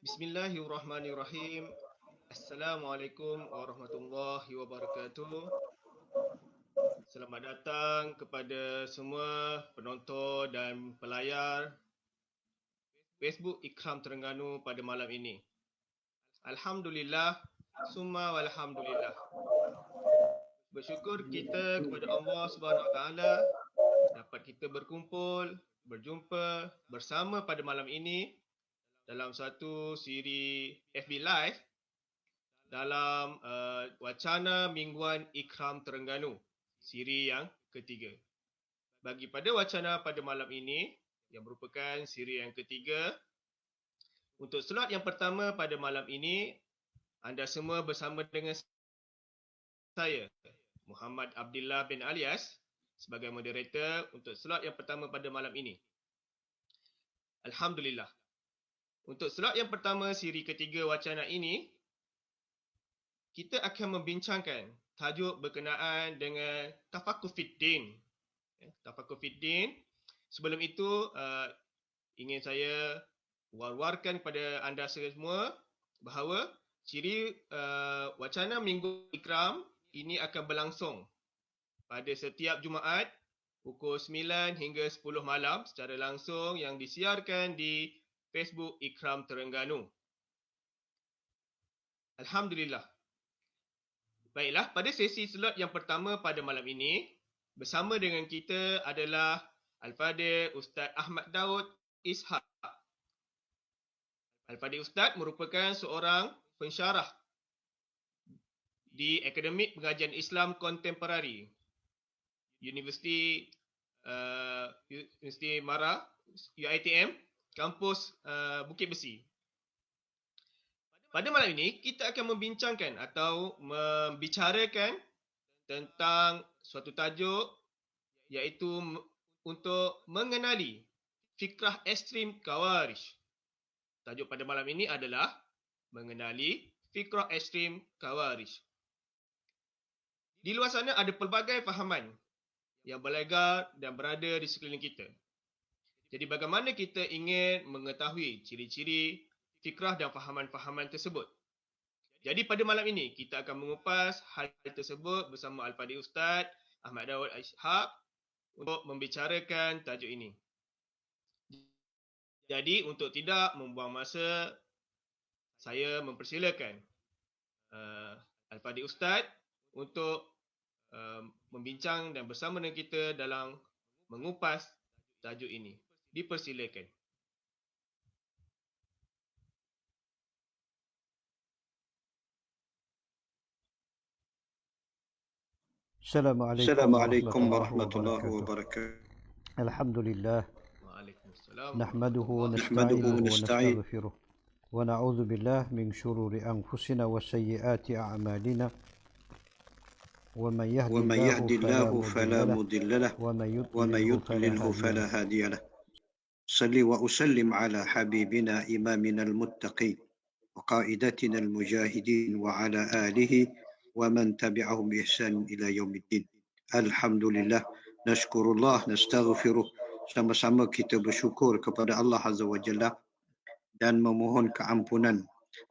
Bismillahirrahmanirrahim. Assalamualaikum warahmatullahi wabarakatuh. Selamat datang kepada semua penonton dan pelayar Facebook Ikram Terengganu pada malam ini. Alhamdulillah, summa walhamdulillah. Bersyukur kita kepada Allah Subhanahu Wa Taala dapat kita berkumpul, berjumpa bersama pada malam ini dalam satu siri FB Live dalam wacana mingguan Ikram Terengganu, siri yang ketiga. Bagi pada wacana pada malam ini, yang merupakan siri yang ketiga, untuk slot yang pertama pada malam ini, anda semua bersama dengan saya, Muhammad Abdillah bin Alias, sebagai moderator untuk slot yang pertama pada malam ini. Alhamdulillah. Untuk slot yang pertama siri ketiga wacana ini, kita akan membincangkan tajuk berkenaan dengan Tafakur Fiddin. Tafakur Fiddin. Sebelum itu, ingin saya war-warkan kepada anda semua bahawa ciri wacana Minggu Ikram ini akan berlangsung pada setiap Jumaat pukul 9 hingga 10 malam secara langsung yang disiarkan di Facebook Ikram Terengganu. Alhamdulillah. Baiklah, pada sesi slot yang pertama pada malam ini, bersama dengan kita adalah Al-Fadhil Ustaz Ahmad Daud Ishaq. Al-Fadhil Ustaz merupakan seorang pensyarah di Akademik Pengajian Islam Kontemporari, Universiti Mara, UiTM, kampus Bukit Besi. Pada malam ini, kita akan membincangkan atau membicarakan tentang suatu tajuk iaitu untuk mengenali fikrah ekstrim Khawarij. Tajuk pada malam ini adalah mengenali fikrah ekstrim Khawarij. Di luar sana ada pelbagai fahaman yang berlegar dan berada di sekeliling kita. Jadi bagaimana kita ingin mengetahui ciri-ciri fikrah dan fahaman-fahaman tersebut. Jadi pada malam ini kita akan mengupas hal tersebut bersama Al-Fadhil Ustaz Ahmad Daud Ishaq untuk membicarakan tajuk ini. Jadi untuk tidak membuang masa, saya mempersilakan Al-Fadhil Ustaz untuk membincang dan bersama dengan kita dalam mengupas tajuk ini. Dipersilakan. Assalamualaikum warahmatullahi wabarakatuh. Alhamdulillah. Waalaikumsalam Nahmaduhu wa Nahmaduhu wa nasta'inuhu wa nastaghfiruh. Wa na'udzu billah min shururi anfusina wa sayyiati a'malina. Wa man yahdihillahu fala mudilla lahu wa man yudlilhu fala hadiya lahu. Salli wa usallim ala habibina imamina al-muttaqin wa qaidatina al-mujahidin wa ala alihi wa man tabi'ahum bi ihsan ila yaumiddin. Alhamdulillah, nashkurullah, nastaghfiruh. Sama-sama kita bersyukur kepada Allah Azza wa Jalla dan memohon keampunan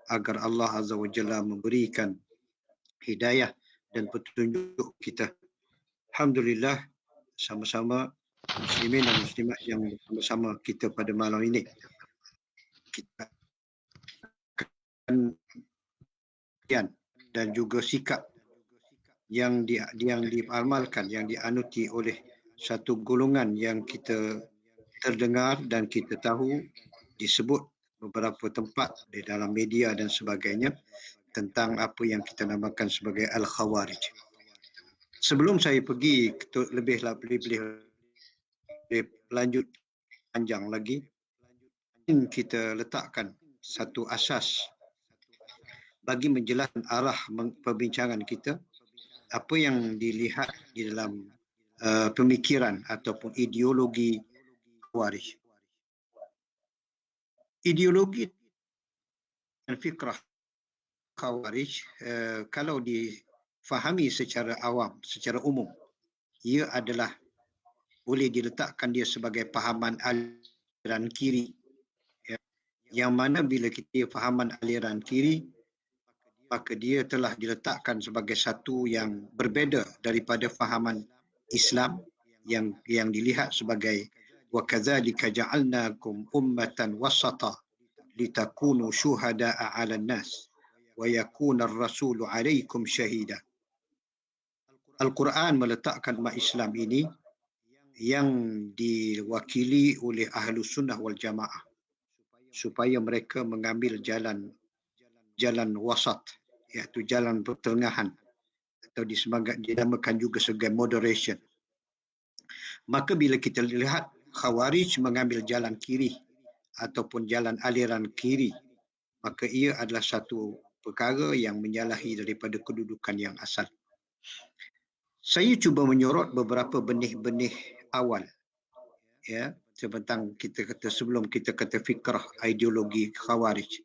agar Allah Azza wa Jalla memberikan hidayah dan petunjuk kita. Alhamdulillah, sama-sama muslimin dan muslimat yang bersama kita pada malam ini. Kita akan dan juga sikap yang diamalkan, yang dianuti oleh satu golongan yang kita terdengar dan kita tahu disebut beberapa tempat di dalam media dan sebagainya tentang apa yang kita namakan sebagai Al-Khawarij. Sebelum saya pergi lebih lanjut panjang lagi, kita letakkan satu asas bagi menjelaskan arah perbincangan kita, apa yang dilihat di dalam pemikiran ataupun ideologi Khawarij. Ideologi dan fikrah Khawarij, kalau difahami secara awam, secara umum, ia adalah boleh diletakkan dia sebagai pahaman aliran kiri yang mana bila kita fahaman aliran kiri, maka dia telah diletakkan sebagai satu yang berbeza daripada fahaman Islam yang dilihat sebagai wa kadzalika ja'alnakum ummatan wasata litakunu syuhada'a 'alan nas wa yakuna ar-rasulu 'alaikum syahida. Al-Quran meletakkan umat Islam ini yang diwakili oleh Ahlus Sunnah wal Jamaah supaya mereka mengambil jalan wasat, iaitu jalan pertengahan, atau dinamakan juga sebagai moderation. Maka bila kita lihat Khawarij mengambil jalan kiri ataupun jalan aliran kiri, maka ia adalah satu perkara yang menyalahi daripada kedudukan yang asal. Saya cuba menyorot beberapa benih-benih awal, ya, tentang sebelum kita kata fikrah ideologi Khawarij.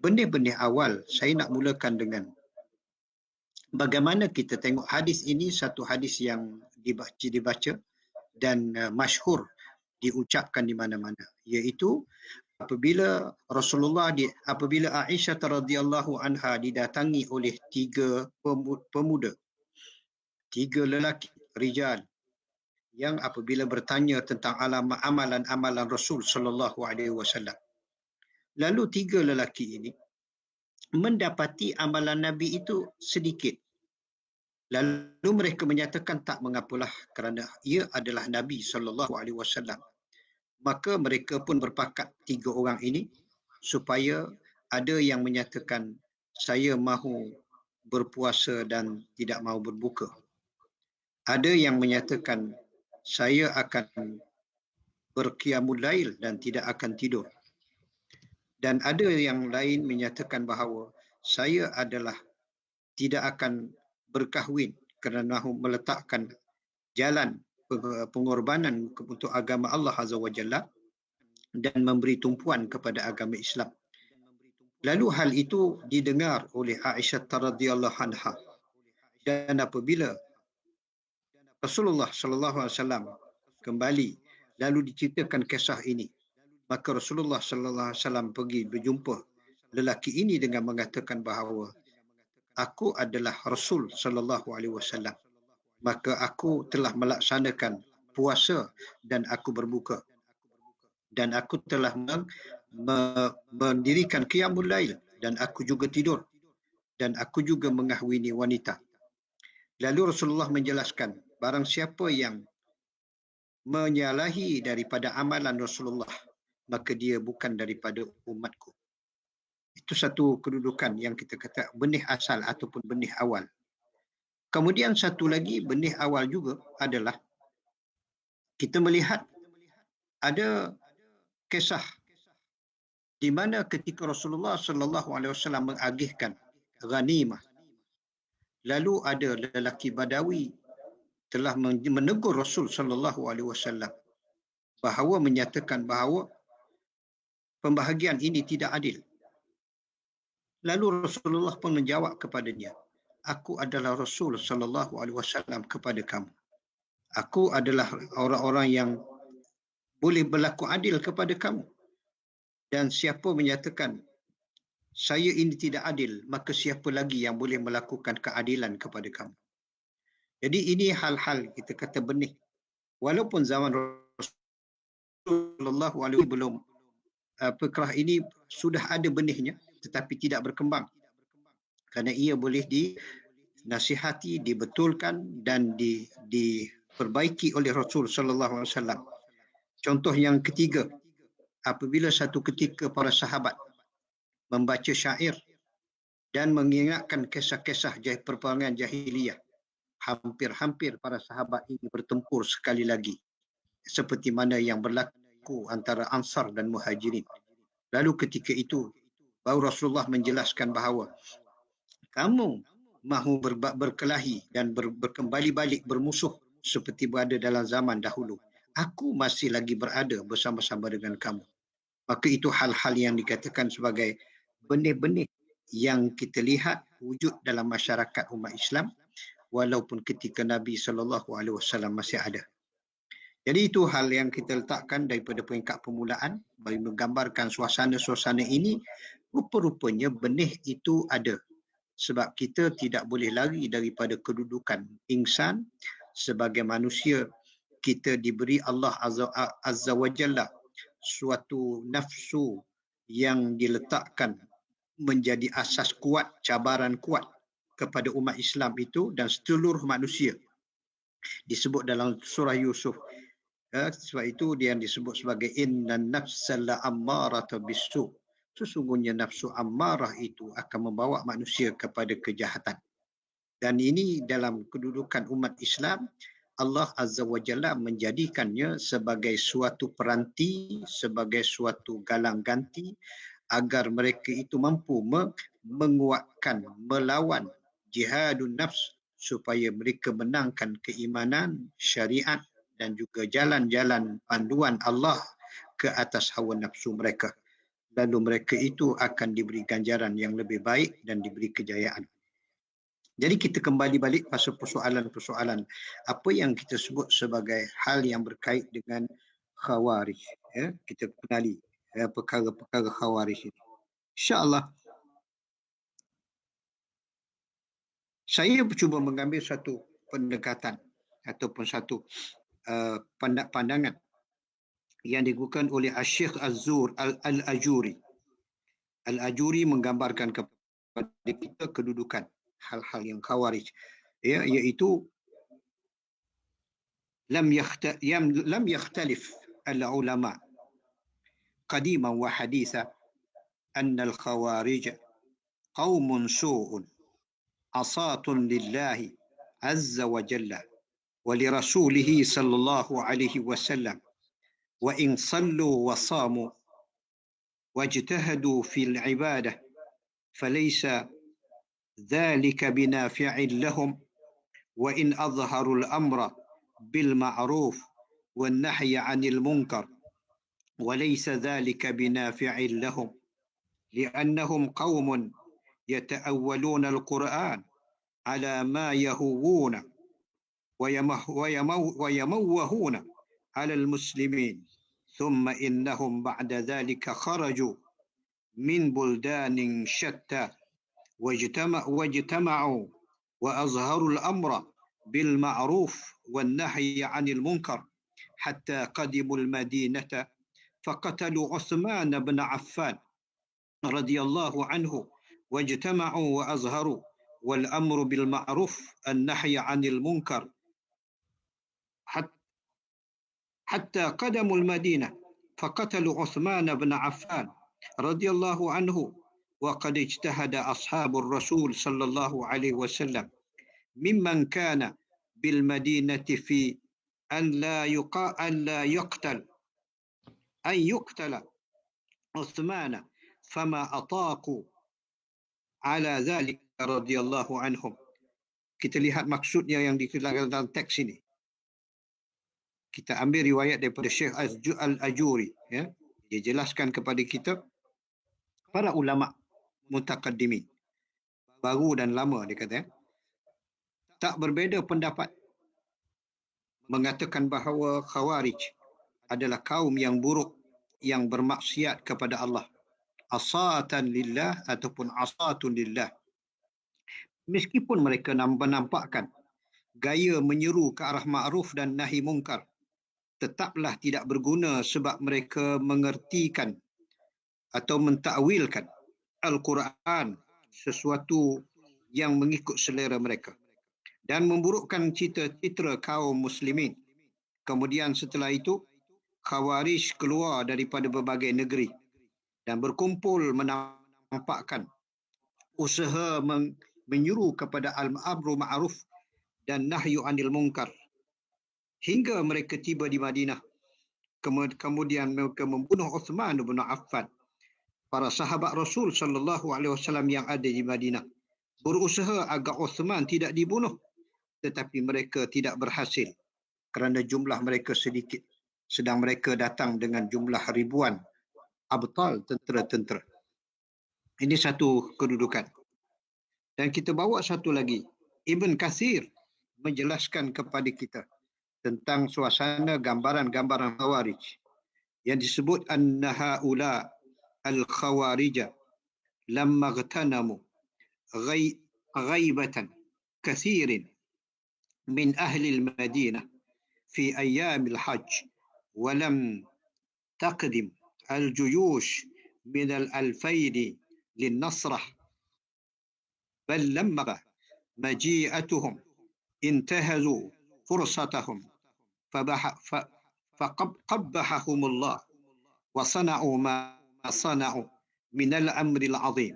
Benih-benih awal, saya nak mulakan dengan bagaimana kita tengok hadis ini, satu hadis yang dibaca dan masyhur diucapkan di mana-mana, iaitu apabila Aisyah radhiyallahu anha didatangi oleh tiga pemuda, tiga lelaki, rijal, yang apabila bertanya tentang amalan-amalan Rasul sallallahu alaihi wasallam. Lalu tiga lelaki ini mendapati amalan Nabi itu sedikit. Lalu mereka menyatakan tak mengapalah kerana ia adalah Nabi sallallahu alaihi wasallam. Maka mereka pun berpakat, tiga orang ini, supaya ada yang menyatakan saya mahu berpuasa dan tidak mahu berbuka. Ada yang menyatakan saya akan berqiyamul lail dan tidak akan tidur. Dan ada yang lain menyatakan bahawa saya adalah tidak akan berkahwin kerana meletakkan jalan pengorbanan untuk agama Allah Azza wa Jalla dan memberi tumpuan kepada agama Islam. Lalu hal itu didengar oleh Aisyah radhiyallahu anha. Dan apabila Rasulullah sallallahu alaihi wasallam kembali lalu diceritakan kisah ini, maka Rasulullah sallallahu alaihi wasallam pergi berjumpa lelaki ini dengan mengatakan bahawa aku adalah Rasul sallallahu alaihi wasallam. Maka aku telah melaksanakan puasa dan aku berbuka. Dan aku telah mendirikan qiyamul lail dan aku juga tidur. Dan aku juga mengahwini wanita. Lalu Rasulullah menjelaskan, barang siapa yang menyalahi daripada amalan Rasulullah, maka dia bukan daripada umatku. Itu satu kedudukan yang kita kata benih asal ataupun benih awal. Kemudian satu lagi benih awal juga adalah kita melihat ada kisah di mana ketika Rasulullah sallallahu alaihi wasallam mengagihkan ghanimah, lalu ada lelaki Badawi telah menegur Rasul sallallahu alaihi wasallam bahawa menyatakan bahawa pembahagian ini tidak adil. Lalu Rasulullah pun menjawab kepadanya, aku adalah Rasul sallallahu alaihi wasallam kepada kamu. Aku adalah orang-orang yang boleh berlaku adil kepada kamu. Dan siapa menyatakan saya ini tidak adil, maka siapa lagi yang boleh melakukan keadilan kepada kamu. Jadi ini hal-hal kita kata benih. Walaupun zaman Rasulullah SAW belum perkara ini sudah ada benihnya, tetapi tidak berkembang. Kerana ia boleh dinasihati, dibetulkan dan diperbaiki oleh Rasul sallallahu alaihi wasallam. Contoh yang ketiga, apabila satu ketika para sahabat membaca syair dan mengingatkan kisah-kisah perperangan jahiliyah, hampir-hampir para sahabat ini bertempur sekali lagi, seperti mana yang berlaku antara Ansar dan Muhajirin. Lalu ketika itu baru Rasulullah menjelaskan bahawa kamu mahu berkelahi dan berkembali balik bermusuh seperti berada dalam zaman dahulu. Aku masih lagi berada bersama-sama dengan kamu. Maka itu hal-hal yang dikatakan sebagai benih-benih yang kita lihat wujud dalam masyarakat umat Islam walaupun ketika Nabi SAW masih ada. Jadi itu hal yang kita letakkan daripada peringkat permulaan bagi menggambarkan suasana-suasana ini. Rupa-rupanya benih itu ada. Sebab kita tidak boleh lari daripada kedudukan insan sebagai manusia. Kita diberi Allah Azza wa Jalla suatu nafsu yang diletakkan menjadi asas kuat, cabaran kuat kepada umat Islam itu dan seluruh manusia. Disebut dalam surah Yusuf. Sebab itu dia disebut sebagai innan nafsal la'ammarata bisu. Sesungguhnya nafsu ammarah itu akan membawa manusia kepada kejahatan. Dan ini dalam kedudukan umat Islam, Allah Azza wa Jalla menjadikannya sebagai suatu peranti, sebagai suatu galang ganti agar mereka itu mampu menguatkan, melawan jihadun nafs supaya mereka menangkan keimanan, syariat dan juga jalan-jalan panduan Allah ke atas hawa nafsu mereka. Lalu mereka itu akan diberi ganjaran yang lebih baik dan diberi kejayaan. Jadi kita kembali balik pada persoalan-persoalan apa yang kita sebut sebagai hal yang berkait dengan khawarij. Kita kenali perkara-perkara khawarij ini. InsyaAllah saya cuba mengambil satu pendekatan ataupun satu pandangan yang digunakan oleh Syekh Al-Ajuri. Al-Ajuri menggambarkan kepada kita kedudukan hal-hal yang khawarij, iaitu lam yakhtalif al-ulama qadiman wa haditha anna al-khawarij qaumun su'un asatun lillahi azza wa jalla wa li rasulihi sallallahu alaihi wasallam wa in sallu wa samu واجتهدوا في العبادة فليس ذلك بنافع لهم وإن أظهروا الأمر بالمعروف والنهي عن المنكر وليس ذلك بنافع لهم لأنهم قوم يتأولون القرآن على ما يهوون ويموهون على المسلمين ثم إنهم بعد ذلك خرجوا من بلدان شتى واجتمعوا وأظهروا الأمر بالمعروف والنهي عن المنكر حتى قدموا المدينة فقتلوا عثمان بن عفان رضي الله عنه واجتمعوا وأظهروا والأمر بالمعروف النهي عن المنكر حتى قدموا المدينة فقتلوا عثمان بن عفان رضي الله عنه وقد اجتهد أصحاب الرسول صلى الله عليه وسلم ممن كان بالمدينة في أن يقتل عثمان فما أطاقوا على ذلك رضي الله عنهم. Kita lihat maksudnya yang dikeluarkan dalam teks ini. Kita ambil riwayat daripada Syekh Al-Ajuri. Dia jelaskan kepada kita para ulama mutaqaddimin, baru dan lama dia kata, tak berbeza pendapat mengatakan bahawa Khawarij adalah kaum yang buruk yang bermaksiat kepada Allah, asatan lillah ataupun asatun lillah. Meskipun mereka menampakkan gaya menyeru ke arah ma'ruf dan nahi mungkar, tetaplah tidak berguna sebab mereka mengertikan atau mentakwilkan Al-Quran sesuatu yang mengikut selera mereka dan memburukkan citra kaum muslimin. Kemudian setelah itu Khawarij keluar daripada berbagai negeri dan berkumpul menampakkan usaha menyuruh kepada al-amru ma'ruf dan nahyu anil munkar hingga mereka tiba di Madinah. Kemudian mereka membunuh Uthman bin Affan, para sahabat Rasul sallallahu alaihi wasallam yang ada di Madinah. Berusaha agar Uthman tidak dibunuh, tetapi mereka tidak berhasil kerana jumlah mereka sedikit, sedang mereka datang dengan jumlah ribuan abtal, tentera-tentera. Ini satu kedudukan. Dan kita bawa satu lagi. Ibn Kathir menjelaskan kepada kita tentang suasana gambaran-gambaran Khawarij yang disebut anna haula al-khawarij lamma ghtanamu ghaibatan kathirin min ahli al-Madinah في أيام الحج ولم تقدم الجيوش من الألفين للنصرة بل لما مجيئتهم انتهزوا فرصتهم فقبحهم الله وصنعوا ما صنعوا من الأمر العظيم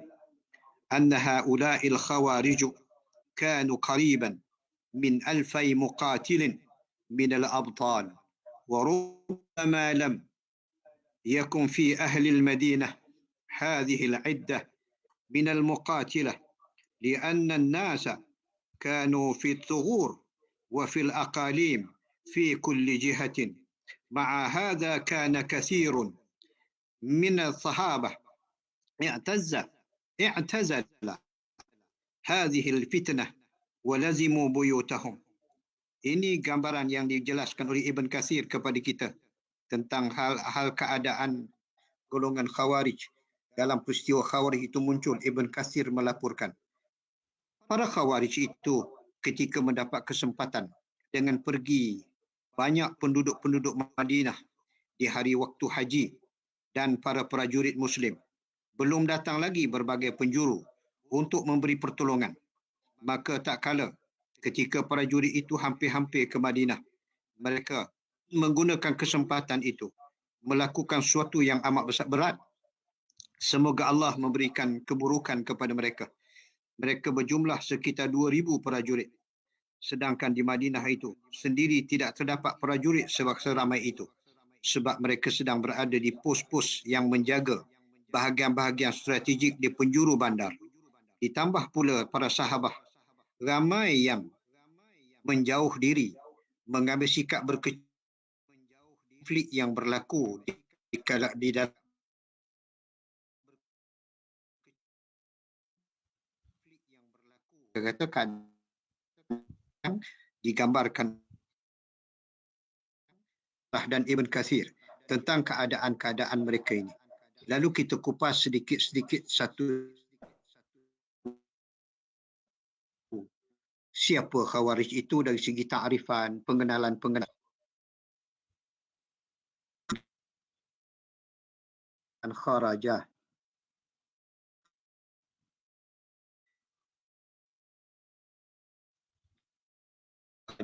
أن هؤلاء الخوارج كانوا قريبا من 2000 مقاتل من الأبطال وربما لم يكن في أهل المدينة هذه العدة من المقاتلة لأن الناس كانوا في الثغور وفي الأقاليم في كل جهة مع هذا كان كثير من الصحابة اعتزل هذه الفتنة ولزموا بيوتهم. Ini gambaran yang dijelaskan oleh Ibn Katsir kepada kita tentang hal keadaan golongan Khawarij. Dalam peristiwa Khawarij itu muncul, Ibn Katsir melaporkan. Para Khawarij itu ketika mendapat kesempatan dengan pergi banyak penduduk-penduduk Madinah di hari waktu haji dan para prajurit Muslim. Belum datang lagi berbagai penjuru untuk memberi pertolongan. Maka tak kala ketika prajurit itu hampir-hampir ke Madinah, mereka menggunakan kesempatan itu melakukan sesuatu yang amat berat. Semoga Allah memberikan keburukan kepada mereka. Mereka berjumlah sekitar 2,000 prajurit. Sedangkan di Madinah itu sendiri tidak terdapat prajurit seramai itu. Sebab mereka sedang berada di pos-pos yang menjaga bahagian-bahagian strategik di penjuru bandar. Ditambah pula para sahabat ramai yang menjauh diri, mengambil sikap konflik yang berlaku di dalam katakan digambarkan dan Ibn Katsir tentang keadaan-keadaan mereka ini. Lalu kita kupas sedikit-sedikit satu siapa Khawarij itu dari segi ta'rifan, pengenalan. Kharajah.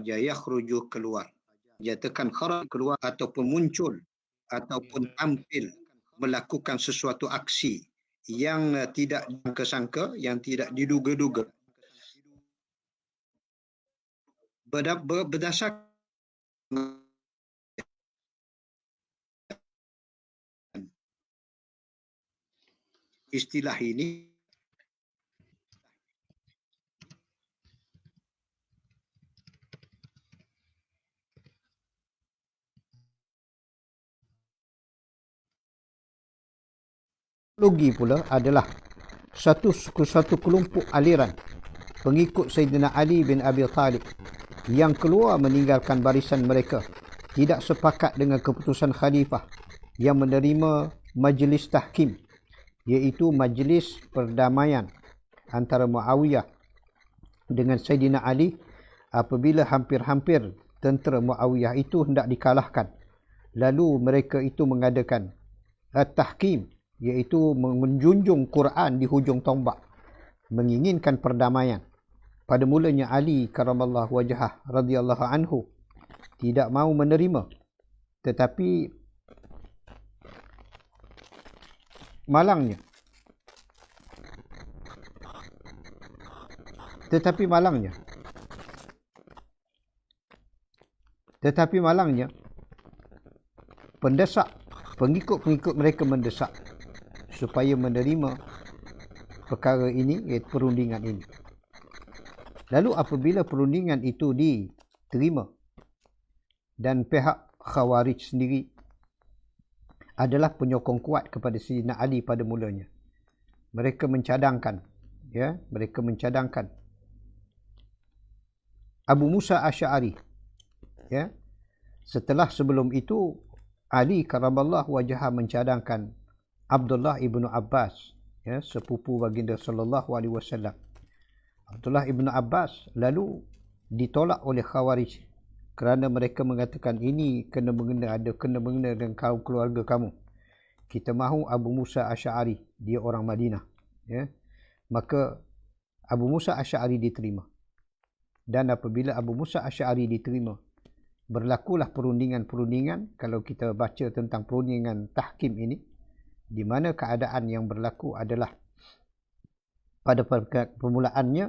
Yakhruju keluar. Nyatakan kharaj keluar ataupun muncul ataupun tampil melakukan sesuatu aksi yang tidak disangka, yang tidak diduga-duga. Berdasarkan istilah ini Logi pula adalah satu kelompok aliran pengikut Sayyidina Ali bin Abi Talib yang keluar meninggalkan barisan mereka, tidak sepakat dengan keputusan khalifah yang menerima majlis tahkim, iaitu majlis perdamaian antara Muawiyah dengan Sayyidina Ali apabila hampir-hampir tentera Muawiyah itu hendak dikalahkan. Lalu mereka itu mengadakan tahkim, iaitu menjunjung Quran di hujung tombak, menginginkan perdamaian. Pada mulanya Ali karamallahu wajhah radhiyallahu anhu tidak mahu menerima, tetapi malangnya pendesak, pengikut-pengikut mereka mendesak supaya menerima perkara ini, iaitu perundingan ini. Lalu apabila perundingan itu diterima dan pihak Khawarij sendiri adalah penyokong kuat kepada Sayyidina Ali pada mulanya, mereka mencadangkan Abu Musa Asy'ari, Setelah sebelum itu, Ali karamallahu wajhah mencadangkan Abdullah ibnu Abbas, ya, sepupu baginda sallallahu alaihi wasallam. Abdullah ibnu Abbas lalu ditolak oleh Khawarij kerana mereka mengatakan ini kena mengena dengan kaum keluarga kamu. Kita mahu Abu Musa Asy'ari, dia orang Madinah, ya. Maka Abu Musa Asy'ari diterima. Dan apabila Abu Musa Asy'ari diterima, berlakulah perundingan-perundingan. Kalau kita baca tentang perundingan tahkim ini, di mana keadaan yang berlaku adalah pada permulaannya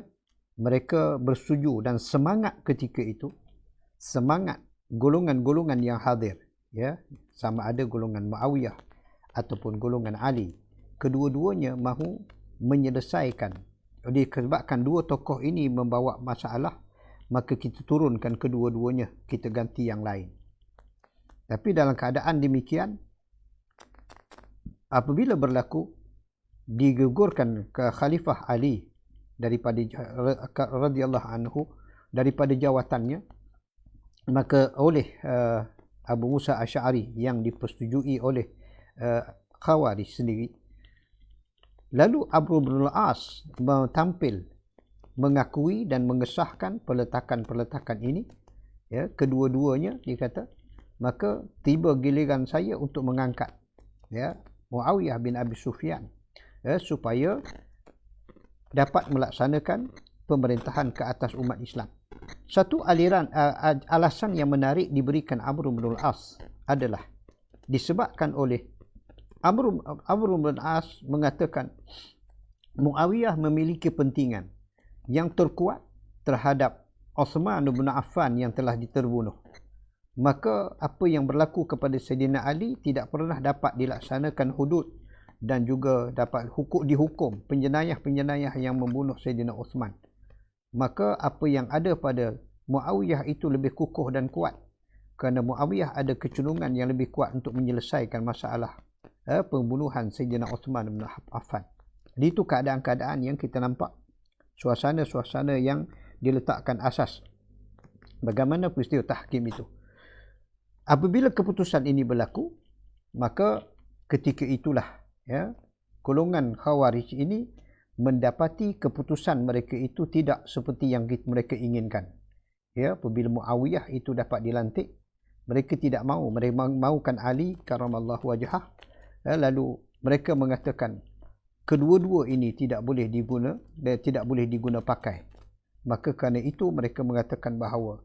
mereka bersetuju dan semangat ketika itu, semangat golongan-golongan yang hadir, ya, sama ada golongan Muawiyah ataupun golongan Ali, kedua-duanya mahu menyelesaikan. Disebabkan dua tokoh ini membawa masalah, maka kita turunkan kedua-duanya, kita ganti yang lain. Tapi dalam keadaan demikian, apabila berlaku digugurkan ke Khalifah Ali daripada radhiyallahu anhu daripada jawatannya, maka oleh Abu Musa Asy'ari yang dipersetujui oleh Khawarij sendiri. Lalu Amr bin al-As tampil mengakui dan mengesahkan peletakan-peletakan ini, ya, kedua-duanya dikata, maka tiba giliran saya untuk mengangkat, ya, Muawiyah bin Abi Sufyan, ya, supaya dapat melaksanakan pemerintahan ke atas umat Islam. Satu alasan yang menarik diberikan Amr bin al-As adalah disebabkan oleh Amr bin al-As mengatakan Muawiyah memiliki kepentingan yang terkuat terhadap Uthman bin Affan yang telah terbunuh. Maka apa yang berlaku kepada Sayyidina Ali tidak pernah dapat dilaksanakan hudud dan juga dapat dihukum penjenayah-penjenayah yang membunuh Sayyidina Uthman. Maka apa yang ada pada Muawiyah itu lebih kukuh dan kuat, kerana Muawiyah ada kecenderungan yang lebih kuat untuk menyelesaikan masalah pembunuhan Sayyidina Uthman bin Affan. Itu keadaan-keadaan yang kita nampak, suasana-suasana yang diletakkan asas bagaimana peristiwa tahkim itu. Apabila keputusan ini berlaku, maka ketika itulah, ya, golongan Khawarij ini mendapati keputusan mereka itu tidak seperti yang mereka inginkan. Ya, apabila Muawiyah itu dapat dilantik, mereka tidak mahu, mereka mahukan Ali karamallahu wajhah. Lalu mereka mengatakan kedua-dua ini tidak boleh diguna pakai. Maka kerana itu mereka mengatakan bahawa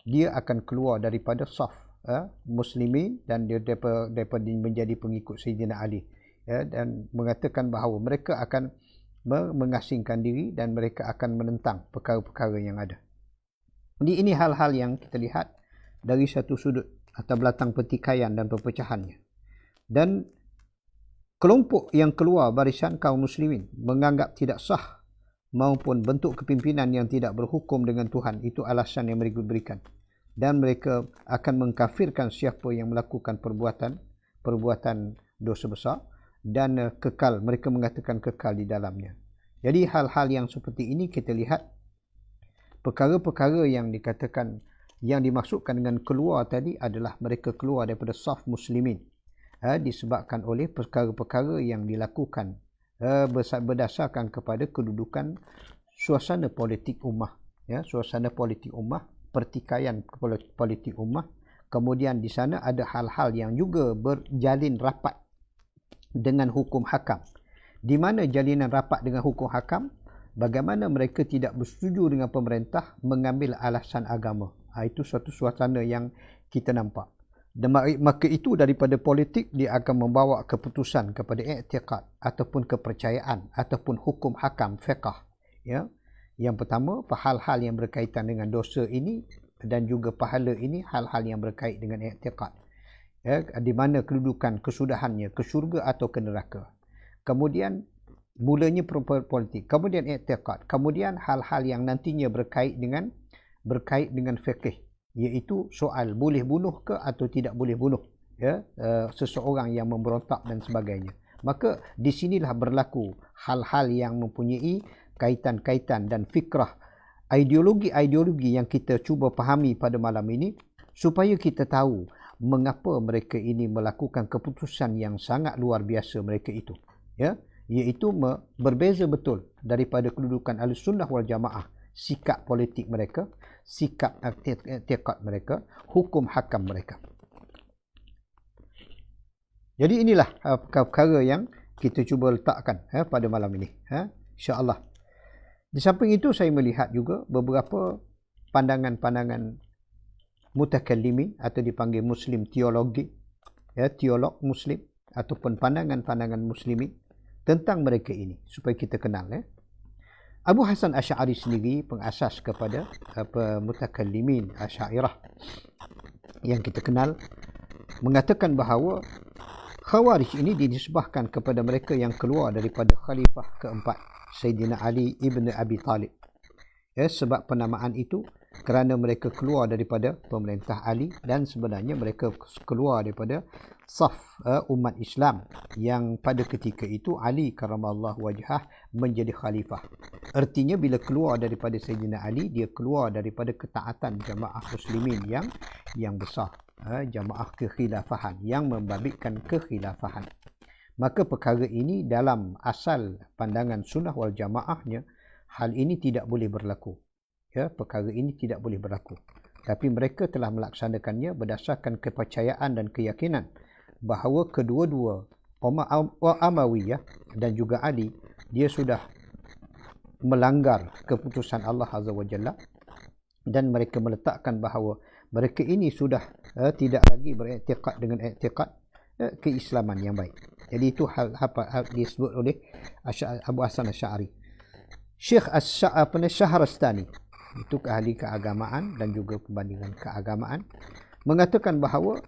dia akan keluar daripada saf muslimin dan dia daripada menjadi pengikut Sayyidina Ali, ya, dan mengatakan bahawa mereka akan mengasingkan diri dan mereka akan menentang perkara-perkara yang ada. Jadi ini hal-hal yang kita lihat dari satu sudut atau belakang pertikaian dan perpecahannya. Dan kelompok yang keluar barisan kaum muslimin menganggap tidak sah maupun bentuk kepimpinan yang tidak berhukum dengan Tuhan, itu alasan yang mereka berikan. Dan mereka akan mengkafirkan siapa yang melakukan perbuatan dosa besar dan kekal, mereka mengatakan kekal di dalamnya. Jadi hal-hal yang seperti ini kita lihat perkara-perkara yang dikatakan, yang dimaksudkan dengan keluar tadi adalah mereka keluar daripada saf muslimin, disebabkan oleh perkara-perkara yang dilakukan berdasarkan kepada kedudukan suasana politik ummah, ya, suasana politik ummah, pertikaian politik ummah. Kemudian di sana ada hal-hal yang juga berjalin rapat dengan hukum hakam. Di mana jalinan rapat dengan hukum hakam, bagaimana mereka tidak bersetuju dengan pemerintah mengambil alasan agama. Itu suatu suasana yang kita nampak. Dan maka itu daripada politik dia akan membawa keputusan kepada i'tiqad ataupun kepercayaan ataupun hukum hakam fiqh, ya. Yang pertama, hal-hal yang berkaitan dengan dosa ini dan juga pahala ini, hal-hal yang berkait dengan i'tiqad, ya, di mana kedudukan kesudahannya ke syurga atau ke neraka. Kemudian mulanya politik, kemudian i'tiqad, kemudian hal-hal yang nantinya berkait dengan fikih, iaitu soal boleh bunuh ke atau tidak boleh bunuh, ya, seseorang yang memberontak dan sebagainya. Maka di sinilah berlaku hal-hal yang mempunyai kaitan-kaitan dan fikrah, ideologi-ideologi yang kita cuba fahami pada malam ini supaya kita tahu mengapa mereka ini melakukan keputusan yang sangat luar biasa mereka itu, ya, iaitu berbeza betul daripada kedudukan Ahlussunnah wal Jamaah, sikap politik mereka, sikap i'tiqad mereka, hukum hakam mereka. Jadi inilah perkara yang kita cuba letakkan pada malam ini, insya-Allah. Di samping itu saya melihat juga beberapa pandangan-pandangan mutakallimin atau dipanggil muslim teologi, teolog muslim ataupun pandangan-pandangan muslimin tentang mereka ini supaya kita kenal. Abu Hasan Asy'ari sendiri pengasas kepada mutakallimin Asy'ariyah yang kita kenal mengatakan bahawa Khawarij ini dinisbahkan kepada mereka yang keluar daripada khalifah keempat Sayyidina Ali ibn Abi Talib. Sebab penamaan itu kerana mereka keluar daripada pemerintah Ali dan sebenarnya mereka keluar daripada saf umat Islam yang pada ketika itu Ali karamallahu wajhah menjadi khalifah. Artinya bila keluar daripada Sayyidina Ali, dia keluar daripada ketaatan jamaah muslimin yang besar, jamaah kekhilafahan yang membabitkan kekhilafahan. Maka perkara ini dalam asal pandangan sunnah wal jamaahnya, hal ini tidak boleh berlaku. Perkara ini tidak boleh berlaku. Tapi mereka telah melaksanakannya berdasarkan kepercayaan dan keyakinan bahawa kedua-dua Umayyah dan juga Ali, dia sudah melanggar keputusan Allah Azza wa Jalla dan mereka meletakkan bahawa mereka ini sudah tidak lagi beriktikad dengan iktikad keislaman yang baik. Jadi itu hal disebut oleh Abu Hasan Asy'ari. Syekh Syahrastani, itu ahli keagamaan dan juga pembandingan keagamaan, mengatakan bahawa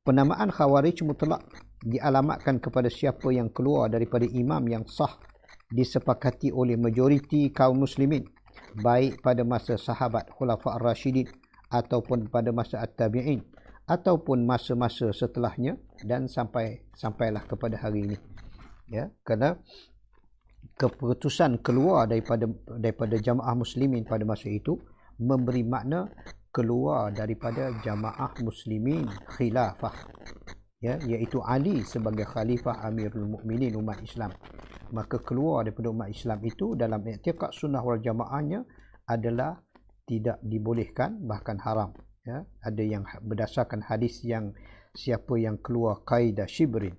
penamaan Khawarij mutlak dialamatkan kepada siapa yang keluar daripada imam yang sah disepakati oleh majoriti kaum muslimin, baik pada masa sahabat Khulafa' ar-Rasyidin ataupun pada masa at-tabi'in ataupun masa-masa setelahnya dan sampailah kepada hari ini. Kerana keputusan keluar daripada jamaah muslimin pada masa itu memberi makna keluar daripada jamaah muslimin khilafah, iaitu Ali sebagai khalifah Amirul Mukminin umat Islam. Maka keluar daripada umat Islam itu dalam i'tiqad sunnah wal jamaahnya adalah tidak dibolehkan, bahkan haram. Ada yang berdasarkan hadis yang siapa yang keluar qaidah shibrin,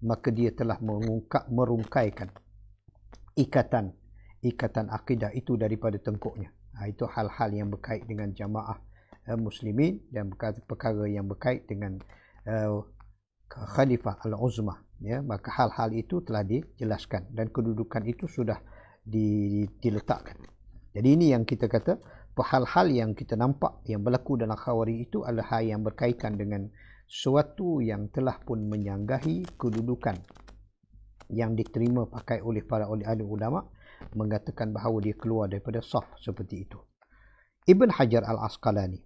maka dia telah merungkaikan ikatan akidah itu daripada tengkuknya. Itu hal-hal yang berkait dengan jamaah muslimin dan perkara yang berkait dengan khalifah al-uzmah. Maka hal-hal itu telah dijelaskan dan kedudukan itu sudah diletakkan. Jadi ini yang kita kata, hal-hal yang kita nampak yang berlaku dalam Khawarij itu adalah hal yang berkaitan dengan suatu yang telah pun menyanggahi kedudukan yang diterima pakai oleh para ahli ulama, mengatakan bahawa dia keluar daripada saf seperti itu. Ibn Hajar al-Asqalani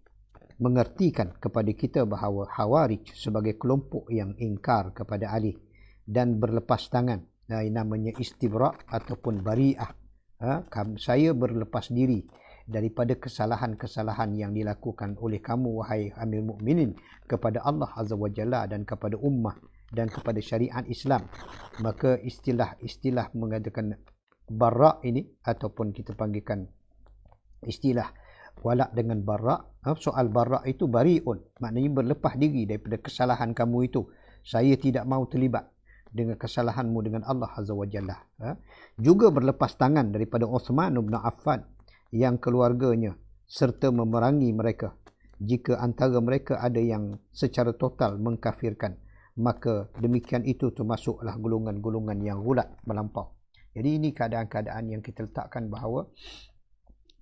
mengertikan kepada kita bahawa Khawarij sebagai kelompok yang ingkar kepada Ali dan berlepas tangan, namanya istibra' ataupun bari'ah. Saya berlepas diri daripada kesalahan-kesalahan yang dilakukan oleh kamu wahai Amir Mukminin kepada Allah Azza wa Jalla dan kepada ummah dan kepada syariat Islam. Maka istilah mengatakan bara' ini ataupun kita panggilkan istilah wala' dengan bara'. Soal bara' itu bari'un, maknanya berlepas diri daripada kesalahan kamu itu. Saya tidak mahu terlibat dengan kesalahanmu dengan Allah Azza wa Jalla. Juga berlepas tangan daripada Uthman bin Affan yang keluarganya serta memerangi mereka. Jika antara mereka ada yang secara total mengkafirkan, maka demikian itu termasuklah golongan-golongan yang gulat melampau. Jadi ini keadaan-keadaan yang kita letakkan bahawa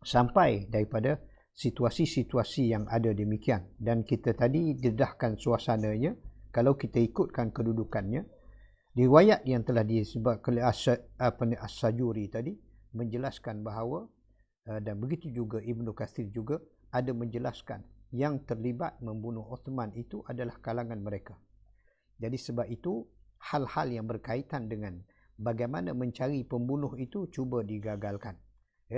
sampai daripada situasi-situasi yang ada demikian, dan kita tadi dedahkan suasananya. Kalau kita ikutkan kedudukannya, riwayat yang telah disebut oleh As-Sajuri tadi menjelaskan bahawa, dan begitu juga Ibnu Katsir juga ada menjelaskan yang terlibat membunuh Uthman itu adalah kalangan mereka. Jadi sebab itu hal-hal yang berkaitan dengan bagaimana mencari pembunuh itu cuba digagalkan,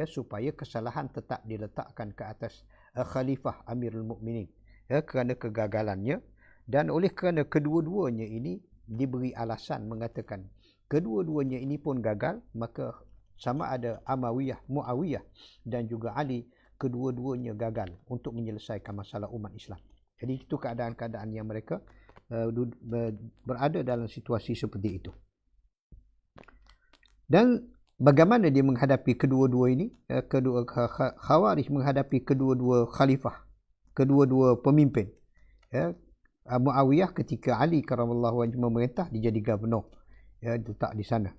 supaya kesalahan tetap diletakkan ke atas Khalifah Amirul Mukminin, kerana kegagalannya, dan oleh kerana kedua-duanya ini diberi alasan mengatakan kedua-duanya ini pun gagal, maka sama ada Muawiyah dan juga Ali, kedua-duanya gagal untuk menyelesaikan masalah umat Islam. Jadi itu keadaan-keadaan yang mereka berada dalam situasi seperti itu. Dan bagaimana dia menghadapi kedua-dua ini? Khawarij menghadapi kedua-dua khalifah, kedua-dua pemimpin. Muawiyah ketika Ali karamallahu wajhu memerintah, dia jadi gubernur, letak di sana.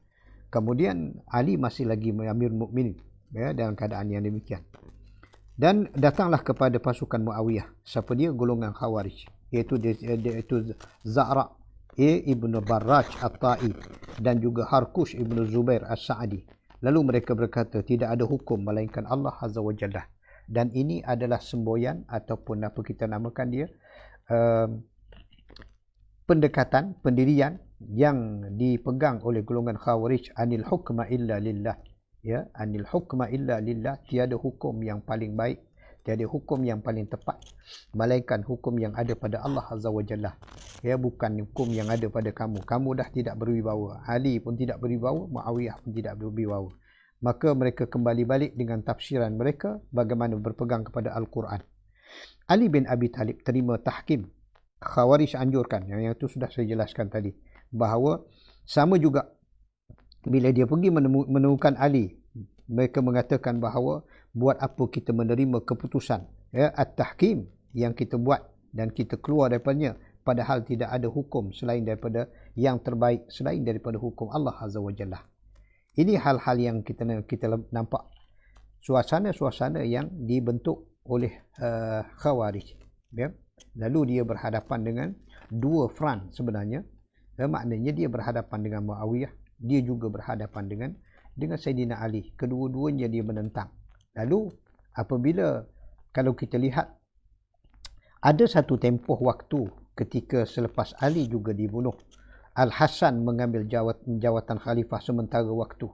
Kemudian Ali masih lagi Amir Mukminin, dalam keadaan yang demikian. Dan datanglah kepada pasukan Muawiyah, siapa dia? Golongan Khawarij, iaitu Za'ra' ibn Barraj At-Ta'i dan juga Harkush ibn Zubair As-Sa'di. Lalu mereka berkata, tidak ada hukum melainkan Allah Azza wa Jalla. Dan ini adalah semboyan ataupun apa kita namakan dia, pendekatan, pendirian yang dipegang oleh golongan Khawarij, anil hukma illa lillah. Anil hukma illa lillah, tiada hukum yang paling baik, tiada hukum yang paling tepat melainkan hukum yang ada pada Allah Azza wa Jalla. Bukan hukum yang ada pada kamu. Kamu dah tidak berwibawa, Ali pun tidak berwibawa, Muawiyah pun tidak berwibawa. Maka mereka kembali balik dengan tafsiran mereka bagaimana berpegang kepada Al-Quran. Ali bin Abi Talib terima tahkim. Khawarij anjurkan, yang itu sudah saya jelaskan tadi, bahawa sama juga bila dia pergi menemukan Ali, mereka mengatakan bahawa buat apa kita menerima keputusan at-tahkim yang kita buat dan kita keluar daripadanya, padahal tidak ada hukum selain daripada yang terbaik, selain daripada hukum Allah Azza wa Jalla. Ini hal-hal yang kita nampak, suasana-suasana yang dibentuk oleh Khawarij. Lalu dia berhadapan dengan dua front sebenarnya. Maknanya dia berhadapan dengan Muawiyah, dia juga berhadapan dengan Sayyidina Ali. Kedua-duanya dia menentang. Lalu apabila, kalau kita lihat, ada satu tempoh waktu ketika selepas Ali juga dibunuh, Al-Hasan mengambil jawatan khalifah sementara waktu,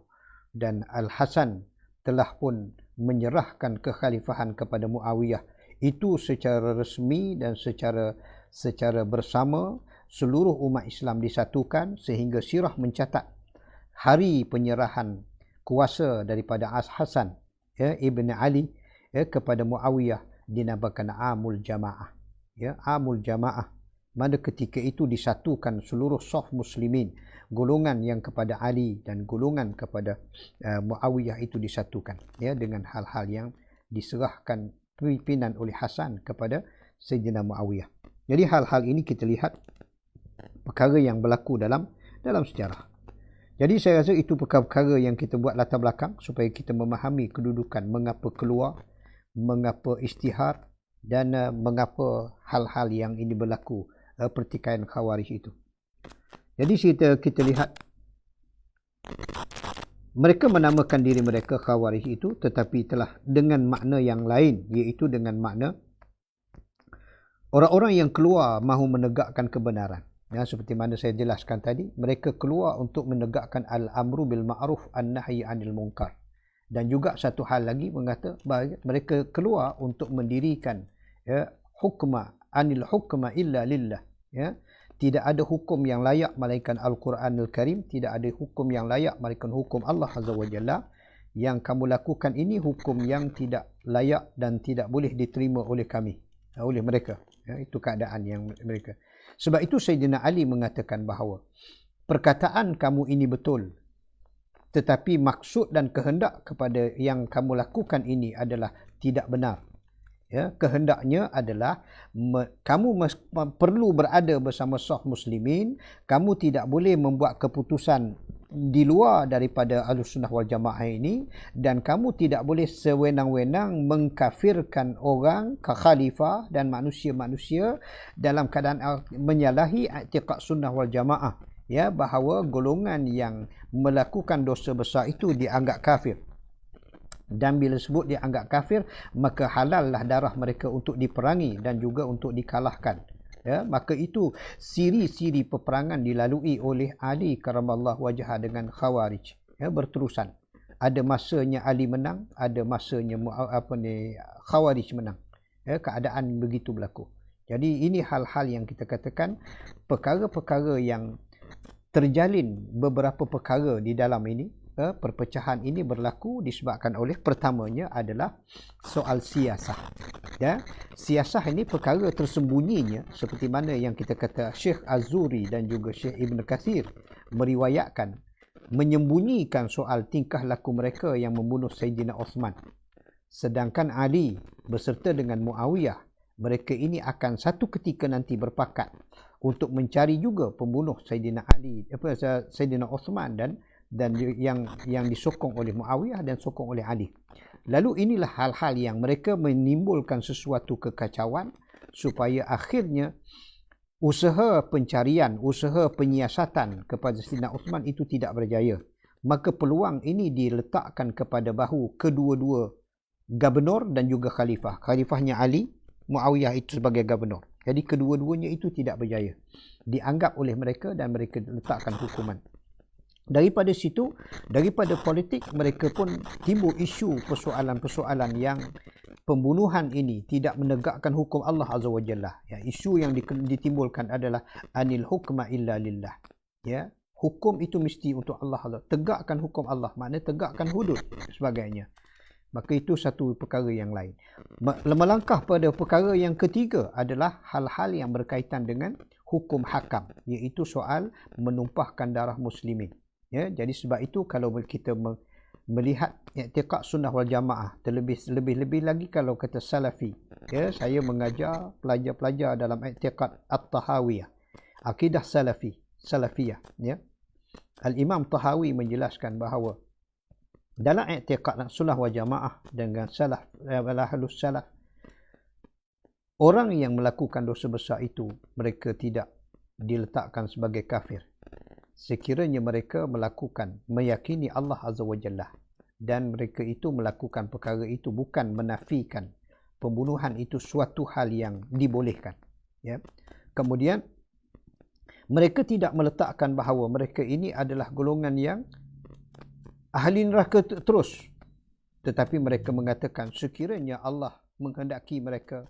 dan Al-Hasan telah pun menyerahkan kekhalifahan kepada Muawiyah. Itu secara resmi dan secara bersama seluruh umat Islam disatukan, sehingga sirah mencatat hari penyerahan kuasa daripada Hasan Ibn Ali kepada Muawiyah dinamakan Amul Jamaah. Amul Jamaah, mana ketika itu disatukan seluruh saf muslimin, golongan yang kepada Ali dan golongan kepada Muawiyah itu disatukan, dengan hal-hal yang diserahkan pimpinan oleh Hasan kepada Sayyidina Muawiyah. Jadi hal-hal ini kita lihat perkara yang berlaku dalam sejarah. Jadi saya rasa itu perkara-perkara yang kita buat latar belakang supaya kita memahami kedudukan, mengapa keluar, mengapa istihar, dan mengapa hal-hal yang ini berlaku, pertikaian Khawarij itu. Jadi kita lihat, mereka menamakan diri mereka Khawarij itu, tetapi telah dengan makna yang lain, iaitu dengan makna orang-orang yang keluar mahu menegakkan kebenaran. Seperti mana saya jelaskan tadi, mereka keluar untuk menegakkan al-amru bil ma'ruf an-nahyi 'anil munkar. Dan juga satu hal lagi mengata mereka keluar untuk mendirikan anil hukma illa lillah. Tidak ada hukum yang layak melainkan Al-Quranul Karim, tidak ada hukum yang layak melainkan hukum Allah Azza wa Jalla. Yang kamu lakukan ini hukum yang tidak layak dan tidak boleh diterima oleh kami, oleh mereka. Itu keadaan yang mereka. Sebab itu Sayyidina Ali mengatakan bahawa perkataan kamu ini betul, tetapi maksud dan kehendak kepada yang kamu lakukan ini adalah tidak benar. Kehendaknya adalah kamu perlu berada bersama saf muslimin, kamu tidak boleh membuat keputusan di luar daripada Ahlussunnah wal Jamaah ini, dan kamu tidak boleh sewenang-wenang mengkafirkan orang, khalifah dan manusia-manusia dalam keadaan menyalahi i'tiqad Sunnah wal Jamaah, bahawa golongan yang melakukan dosa besar itu dianggap kafir. Dan bila sebut dianggap kafir, maka halallah darah mereka untuk diperangi dan juga untuk dikalahkan. Maka itu siri-siri peperangan dilalui oleh Ali karamallahu wajhah dengan Khawarij, berterusan. Ada masanya Ali menang, ada masanya Khawarij menang. keadaan begitu berlaku. Jadi ini hal-hal yang kita katakan perkara-perkara yang terjalin beberapa perkara di dalam ini. Perpecahan ini berlaku disebabkan oleh pertamanya adalah soal siasah. Ya, siasah ini perkara tersembunyinya seperti mana yang kita kata Syekh Az-Zuri dan juga Syekh Ibn Kathir meriwayatkan menyembunyikan soal tingkah laku mereka yang membunuh Sayyidina Osman. Sedangkan Ali beserta dengan Muawiyah, mereka ini akan satu ketika nanti berpakat untuk mencari juga pembunuh Sayyidina Ali, Sayyidina Osman dan yang disokong oleh Muawiyah dan sokong oleh Ali. Lalu inilah hal-hal yang mereka menimbulkan sesuatu kekacauan supaya akhirnya usaha pencarian, usaha penyiasatan kepada Sayyidina Osman itu tidak berjaya. Maka peluang ini diletakkan kepada bahu kedua-dua gubernur dan juga khalifah. Khalifahnya Ali, Muawiyah itu sebagai gubernur. Jadi kedua-duanya itu tidak berjaya. Dianggap oleh mereka dan mereka letakkan hukuman. Daripada situ, daripada politik, mereka pun timbul isu persoalan-persoalan yang pembunuhan ini tidak menegakkan hukum Allah Azza wa Jalla. Ya, isu yang ditimbulkan adalah anil hukma illa lillah. Ya, hukum itu mesti untuk Allah Azza. Tegakkan hukum Allah, maknanya tegakkan hudud sebagainya. Maka itu satu perkara yang lain. Melangkah pada perkara yang ketiga adalah hal-hal yang berkaitan dengan hukum hakam, iaitu soal menumpahkan darah muslimin. Ya, jadi sebab itu kalau kita melihat i'tiqad sunnah wal jamaah, lebih lagi kalau kata salafi, ya, saya mengajar pelajar-pelajar dalam i'tiqad at-tahawiyah, akidah salafiyah, ya. Al-Imam Tahawi menjelaskan bahawa dalam i'tiqad sunnah wal jamaah dengan salaf, ahlus salaf, orang yang melakukan dosa besar itu mereka tidak diletakkan sebagai kafir sekiranya mereka meyakini Allah Azza wa Jalla, dan mereka itu melakukan perkara itu bukan menafikan pembunuhan itu suatu hal yang dibolehkan. Ya. Kemudian mereka tidak meletakkan bahawa mereka ini adalah golongan yang ahli neraka terus, tetapi mereka mengatakan sekiranya Allah menghendaki mereka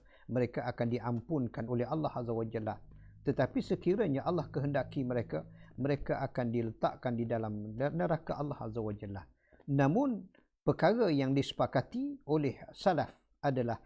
akan diampunkan oleh Allah Azza wa Jalla. Tetapi sekiranya Allah kehendaki mereka akan diletakkan di dalam neraka Allah Azza wa Jalla. Namun perkara yang disepakati oleh salaf adalah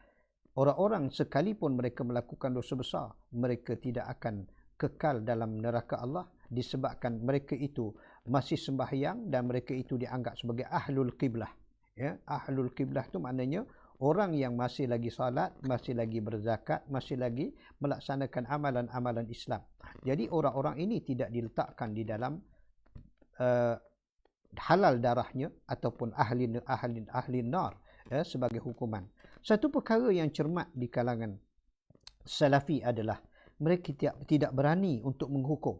orang-orang sekalipun mereka melakukan dosa besar, mereka tidak akan kekal dalam neraka Allah disebabkan mereka itu masih sembahyang dan mereka itu dianggap sebagai ahlul qiblah. Ya, ahlul qiblah itu maknanya orang yang masih lagi salat, masih lagi berzakat, masih lagi melaksanakan amalan-amalan Islam. Jadi orang-orang ini tidak diletakkan di dalam halal darahnya ataupun ahli nar, ya, sebagai hukuman. Satu perkara yang cermat di kalangan salafi adalah mereka tidak berani untuk menghukum,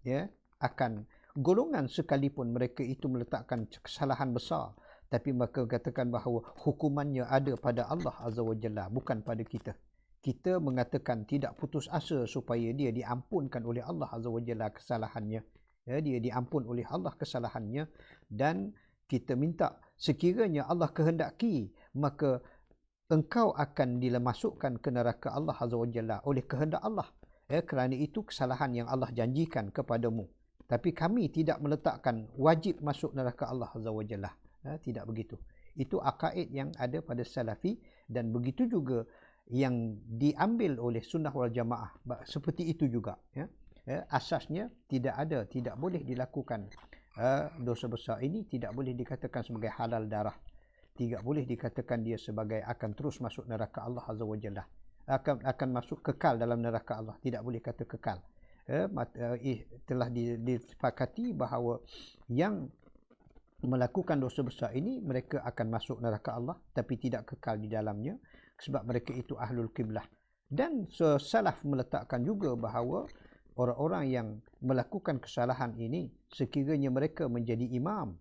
ya, akan golongan sekalipun mereka itu meletakkan kesalahan besar, tapi mereka katakan bahawa hukumannya ada pada Allah Azza wa Jalla, bukan pada kita. Kita mengatakan tidak putus asa supaya dia diampunkan oleh Allah Azza wa Jalla kesalahannya. Ya, dia diampun oleh Allah kesalahannya, dan kita minta sekiranya Allah kehendaki maka engkau akan dimasukkan ke neraka Allah Azza wa Jalla oleh kehendak Allah. Ya, kerana itu kesalahan yang Allah janjikan kepadamu. Tapi kami tidak meletakkan wajib masuk neraka Allah Azza wa Jalla. Tidak begitu. Itu akaid yang ada pada salafi, dan begitu juga yang diambil oleh sunnah wal jamaah. Seperti itu juga. Ya. Asasnya tidak boleh dilakukan dosa besar ini, tidak boleh dikatakan sebagai halal darah. Tidak boleh dikatakan dia sebagai akan terus masuk neraka Allah Azza wa Jalla. Akan masuk kekal dalam neraka Allah. Tidak boleh kata kekal. Telah disepakati bahawa yang melakukan dosa besar ini mereka akan masuk neraka Allah tapi tidak kekal di dalamnya sebab mereka itu ahlul qiblah. Dan salaf meletakkan juga bahawa orang-orang yang melakukan kesalahan ini sekiranya mereka menjadi imam,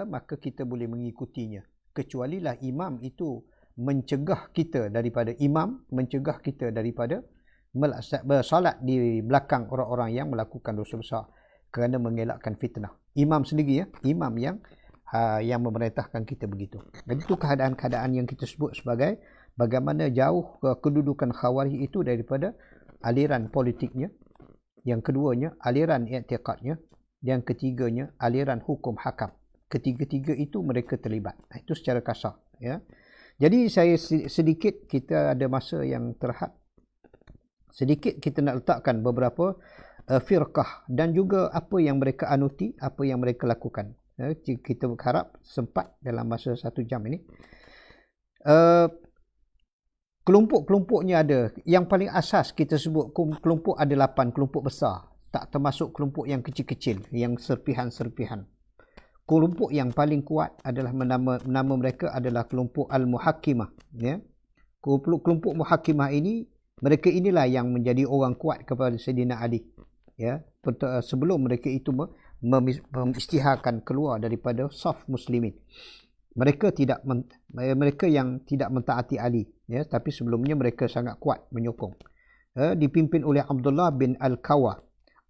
maka kita boleh mengikutinya, kecualilah imam itu mencegah kita daripada bersolat di belakang orang-orang yang melakukan dosa besar kerana mengelakkan fitnah. Imam sendiri, ya, imam yang memerintahkan kita begitu. Jadi itu keadaan-keadaan yang kita sebut sebagai bagaimana jauh kedudukan Khawarij itu daripada aliran politiknya, yang keduanya aliran i'tiqadnya, yang ketiganya aliran hukum hakam. Ketiga-tiga itu mereka terlibat. Itu secara kasar, ya. Jadi saya sedikit, kita ada masa yang terhad, sedikit kita nak letakkan beberapa firqah dan juga apa yang mereka anuti, apa yang mereka lakukan. Kita berharap sempat dalam masa 1 jam ini. Kelompok-kelompoknya ada. Yang paling asas kita sebut kelompok ada 8 kelompok besar. Tak termasuk kelompok yang kecil-kecil, yang serpihan-serpihan. Kelompok yang paling kuat adalah nama mereka adalah kelompok Al-Muhakkimah. Ya. Kelompok Muhakkimah ini, mereka inilah yang menjadi orang kuat kepada Sayyidina Ali. Ya. Sebelum mereka itu mengisytiharkan keluar daripada saf muslimin. Mereka yang tidak mentaati Ali, ya, tapi sebelumnya mereka sangat kuat menyokong. Dipimpin oleh Abdullah bin Al-Kawa,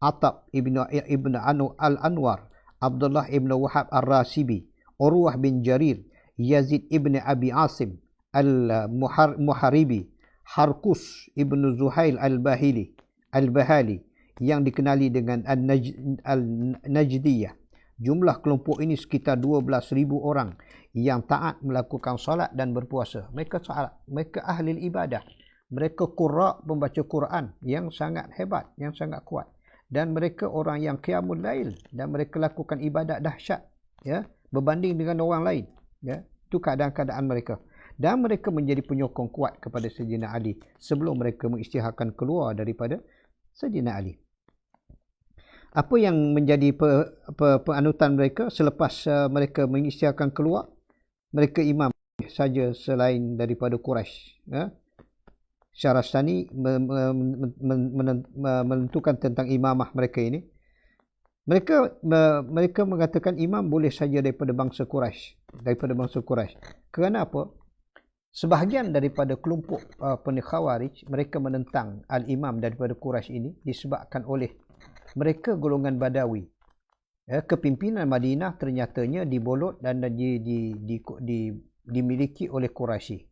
Atab ibn Al-Anwar, Abdullah ibn Wahab Ar-Rasibi, Urwah bin Jarir, Yazid ibn Abi Asim Al-Muharibi, Harkus ibn Zuhail Al-Bahali, yang dikenali dengan Al-Najdiyah. Jumlah kelompok ini sekitar 12,000 orang yang taat melakukan salat dan berpuasa. Mereka salat, mereka ahli ibadah. Mereka qurra, pembaca Quran yang sangat hebat, yang sangat kuat. Dan mereka orang yang qiyamul lail, dan mereka lakukan ibadat dahsyat, ya, berbanding dengan orang lain, ya. Itu keadaan-keadaan mereka. Dan mereka menjadi penyokong kuat kepada Sayyidina Ali sebelum mereka mengisytiharkan keluar daripada Sayyidina Ali. Apa yang menjadi peanutan mereka selepas mereka mengisytiharkan keluar? Mereka imam saja selain daripada Quraisy. Ya. Syahrastani menentukan tentang imamah mereka ini. Mereka mengatakan imam boleh saja daripada bangsa Quraisy. Kerana apa? Sebahagian daripada kelompok Khawarij, mereka menentang al-imam daripada Quraisy ini disebabkan oleh mereka golongan Badawi. Kepimpinan Madinah ternyatanya dibolot dan dimiliki oleh Quraisy.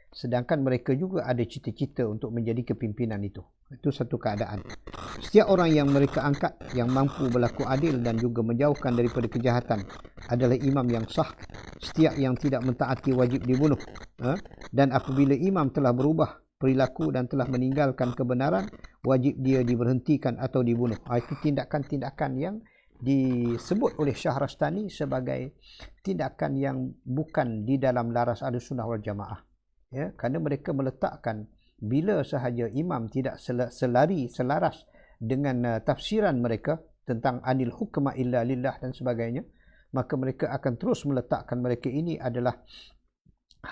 Sedangkan mereka juga ada cita-cita untuk menjadi kepimpinan itu. Itu satu keadaan. Setiap orang yang mereka angkat yang mampu berlaku adil dan juga menjauhkan daripada kejahatan adalah imam yang sah. Setiap yang tidak mentaati wajib dibunuh. Dan apabila imam telah berubah perilaku dan telah meninggalkan kebenaran, wajib dia diberhentikan atau dibunuh. Itu tindakan-tindakan yang disebut oleh Syahrastani sebagai tindakan yang bukan di dalam laras Ahlussunnah wal Jamaah. Ya, kerana mereka meletakkan bila sahaja imam tidak selaras dengan tafsiran mereka tentang anil hukma illa lillah dan sebagainya, maka mereka akan terus meletakkan mereka ini adalah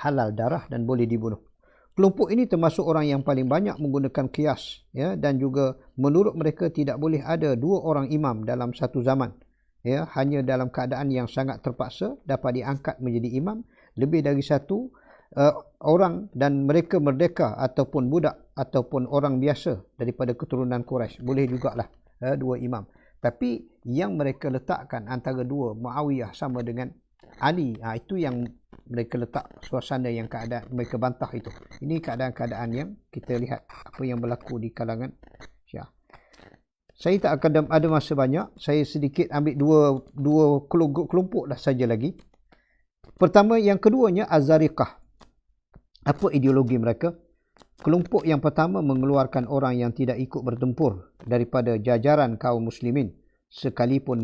halal darah dan boleh dibunuh. Kelompok ini termasuk orang yang paling banyak menggunakan qiyas, ya, dan juga menurut mereka tidak boleh ada 2 orang imam dalam satu zaman. Ya, hanya dalam keadaan yang sangat terpaksa dapat diangkat menjadi imam lebih dari 1 orang, dan mereka merdeka ataupun budak ataupun orang biasa daripada keturunan Quraisy. Boleh jugalah 2 imam. Tapi yang mereka letakkan antara 2, Muawiyah sama dengan Ali, itu yang mereka letak suasana yang keadaan mereka bantah itu. Ini keadaan-keadaan yang kita lihat apa yang berlaku di kalangan Syiah. Saya tak akan ada masa banyak. Saya sedikit ambil dua kelompok dah saja lagi. Pertama, yang keduanya Az-Zariqah. Apa ideologi mereka? Kelompok yang pertama mengeluarkan orang yang tidak ikut bertempur daripada jajaran kaum muslimin sekalipun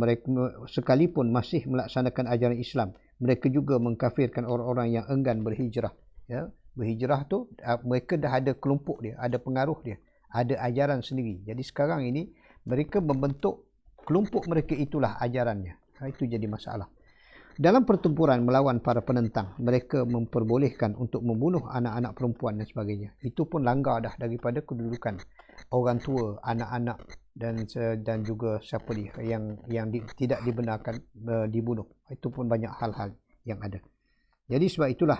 masih melaksanakan ajaran Islam. Mereka juga mengkafirkan orang-orang yang enggan berhijrah. Ya, berhijrah tu mereka dah ada kelompok dia, ada pengaruh dia, ada ajaran sendiri. Jadi sekarang ini mereka membentuk kelompok mereka, itulah ajarannya. Itu jadi masalah. Dalam pertempuran melawan para penentang, mereka memperbolehkan untuk membunuh anak-anak perempuan dan sebagainya. Itu pun langgar dah daripada kedudukan orang tua, anak-anak dan juga siapa dia yang tidak dibenarkan dibunuh. Itu pun banyak hal-hal yang ada. Jadi sebab itulah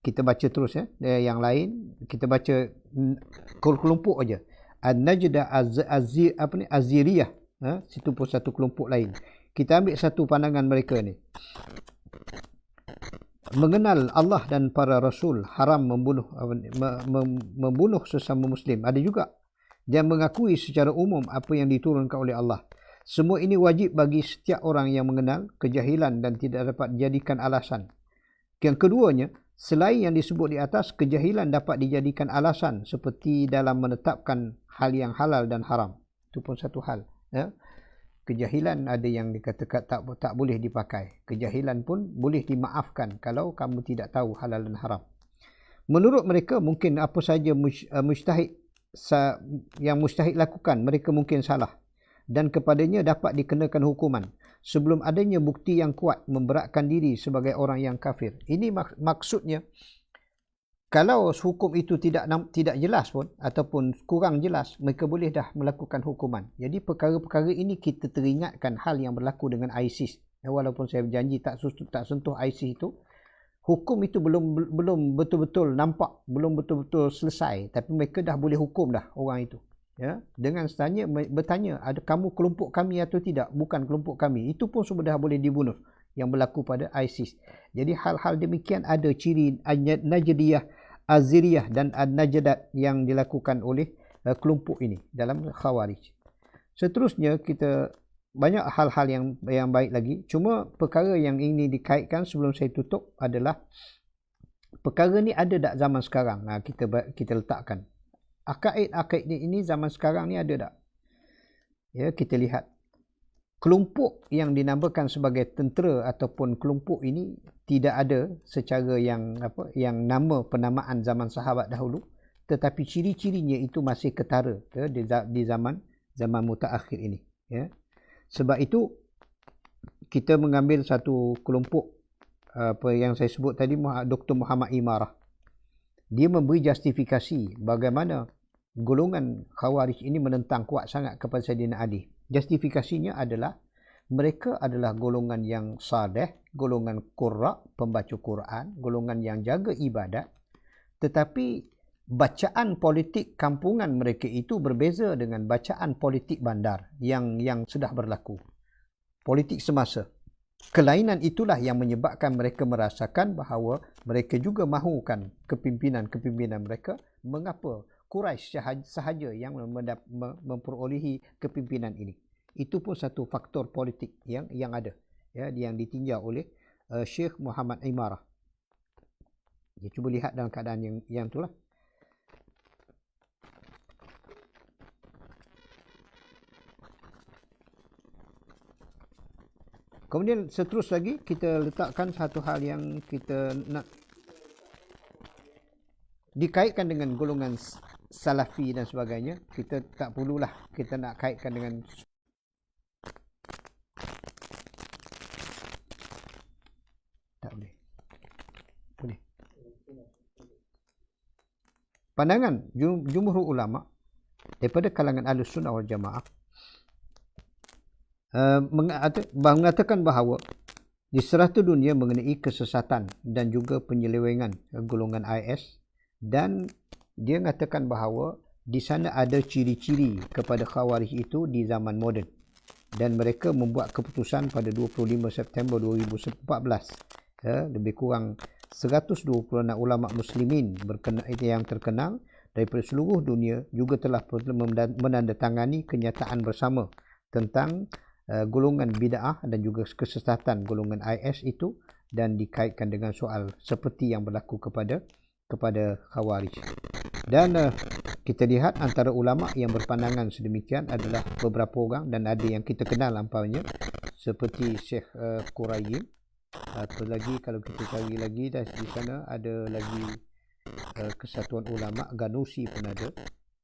kita baca terus, ya. Yang lain kita baca kelompok aja. An-Najdah Az-Ziriyah, situ pun satu kelompok lain. Kita ambil satu pandangan mereka ni. mengenal Allah dan para Rasul, haram membunuh sesama Muslim. Ada juga dia mengakui secara umum apa yang diturunkan oleh Allah. Semua ini wajib bagi setiap orang yang mengenal kejahilan dan tidak dapat dijadikan alasan. Yang keduanya, selain yang disebut di atas, kejahilan dapat dijadikan alasan seperti dalam menetapkan hal yang halal dan haram. Itu pun satu hal. Ya. Kejahilan ada yang dikatakan tak boleh dipakai. Kejahilan pun boleh dimaafkan kalau kamu tidak tahu halal dan haram. Menurut mereka, mungkin apa saja mujtahid yang mujtahid lakukan, mereka mungkin salah. Dan kepadanya dapat dikenakan hukuman sebelum adanya bukti yang kuat memberatkan diri sebagai orang yang kafir. Ini maksudnya, kalau hukum itu tidak jelas pun ataupun kurang jelas, mereka boleh dah melakukan hukuman. Jadi perkara-perkara ini kita teringatkan hal yang berlaku dengan ISIS. Walaupun saya berjanji tak sentuh ISIS itu, hukum itu belum betul-betul nampak, belum betul-betul selesai, tapi mereka dah boleh hukum dah orang itu. Ya, dengan bertanya, ada kamu kelompok kami atau tidak? Bukan kelompok kami. Itu pun sudah boleh dibunuh yang berlaku pada ISIS. Jadi hal-hal demikian ada ciri Najdiyah, Aziriyah dan Najdat yang dilakukan oleh kelompok ini dalam Khawarij. Seterusnya kita banyak hal-hal yang baik lagi. Cuma perkara yang ini dikaitkan sebelum saya tutup adalah perkara ni ada tak zaman sekarang? Kita letakkan. Akaid ini zaman sekarang ni ada tak? Ya, kita lihat. Kelompok yang dinamakan sebagai tentera ataupun kelompok ini tidak ada secara yang nama penamaan zaman sahabat dahulu, tetapi ciri-cirinya itu masih ketara ya, di zaman mutaakhir ini. Ya. Sebab itu kita mengambil satu kelompok apa yang saya sebut tadi, Dr. Muhammad Imarah. Dia memberi justifikasi bagaimana golongan Khawarij ini menentang kuat sangat kepada Sayyidina Ali. Justifikasinya adalah mereka adalah golongan yang saleh, golongan qurra, pembaca Quran, golongan yang jaga ibadat, tetapi bacaan politik kampungan mereka itu berbeza dengan bacaan politik bandar yang sudah berlaku. Politik semasa. Kelainan itulah yang menyebabkan mereka merasakan bahawa mereka juga mahukan kepimpinan mereka. Mengapa Quraisy sahaja yang memperolehi kepimpinan ini? Itu pun satu faktor politik yang ada, ya, yang ditinjau oleh Syekh Muhammad Imarah. Ya, cuba lihat dalam keadaan yang itulah. Kemudian seterus lagi kita letakkan satu hal yang kita nak dikaitkan dengan golongan Salafi dan sebagainya. Kita tak perlulah kita nak kaitkan dengan tak boleh. Boleh. Pandangan jumhur ulama daripada kalangan Ahlus Sunnah wal Jamaah mengatakan bahawa di serata dunia mengenai kesesatan dan juga penyelewengan golongan IS, dan dia mengatakan bahawa di sana ada ciri-ciri kepada Khawarij itu di zaman moden, dan mereka membuat keputusan pada 25 September 2014. Lebih kurang 126 ulama muslimin yang terkenal daripada seluruh dunia juga telah menandatangani kenyataan bersama tentang golongan bid'ah dan juga kesesatan golongan IS itu, dan dikaitkan dengan soal seperti yang berlaku kepada Khawarij. Dan kita lihat antara ulama yang berpandangan sedemikian adalah beberapa orang, dan ada yang kita kenal ampamanya seperti Syekh Qurayyim. Apa lagi kalau kita cari lagi di sana ada lagi Kesatuan Ulama, Ganusi pun ada,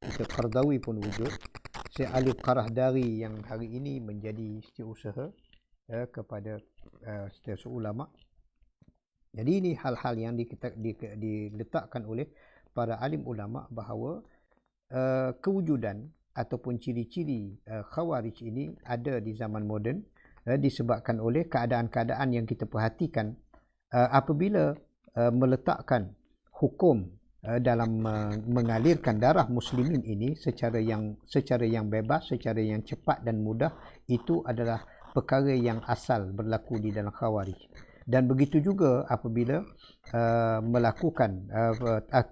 kita Qardawi pun wujud, Syekh Ali Qarahdari yang hari ini menjadi setiausaha kepada setiausaha ulama. Jadi ini hal-hal yang diletakkan oleh para alim ulama bahawa kewujudan ataupun ciri-ciri Khawarij ini ada di zaman moden disebabkan oleh keadaan-keadaan yang kita perhatikan apabila meletakkan hukum dalam mengalirkan darah muslimin ini secara yang bebas, secara yang cepat dan mudah. Itu adalah perkara yang asal berlaku di dalam Khawarij. Dan begitu juga apabila melakukan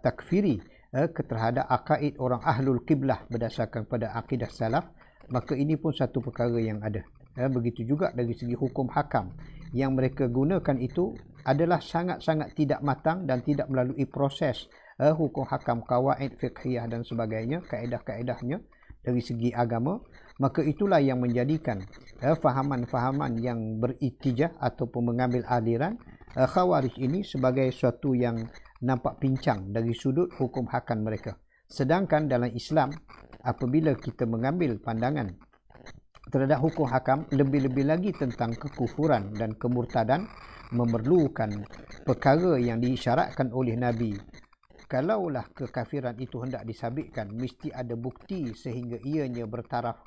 takfiri terhadap akaid orang ahlul qiblah berdasarkan pada akidah salaf, maka ini pun satu perkara yang ada. Begitu juga dari segi hukum hakam yang mereka gunakan itu adalah sangat-sangat tidak matang dan tidak melalui proses hukum hakam, kawaid fiqhiyah dan sebagainya, kaedah-kaedahnya dari segi agama. Maka itulah yang menjadikan fahaman-fahaman yang beritijah ataupun mengambil aliran Khawarij ini sebagai suatu yang nampak pincang dari sudut hukum hakam mereka. Sedangkan dalam Islam, apabila kita mengambil pandangan terhadap hukum hakam, lebih-lebih lagi tentang kekufuran dan kemurtadan, memerlukan perkara yang diisyaratkan oleh Nabi. Kalaulah kekafiran itu hendak disabitkan, mesti ada bukti sehingga ianya bertaraf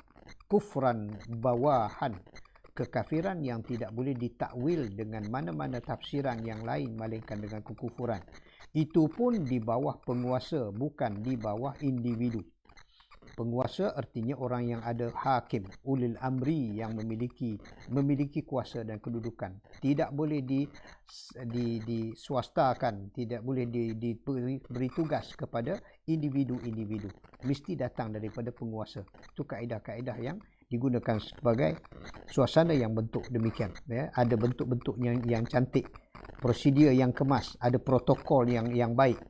kufran bawahan, kekafiran yang tidak boleh ditakwil dengan mana-mana tafsiran yang lain melainkan dengan kekufuran. Itu pun di bawah penguasa, bukan di bawah individu. Penguasa artinya orang yang ada hakim, ulil amri, yang memiliki kuasa dan kedudukan. Tidak boleh diswastakan, tidak boleh diberi tugas kepada individu-individu. Mesti datang daripada penguasa. Itu kaedah-kaedah yang digunakan sebagai suasana yang bentuk demikian. Ada bentuk-bentuk yang cantik, prosedur yang kemas, ada protokol yang baik.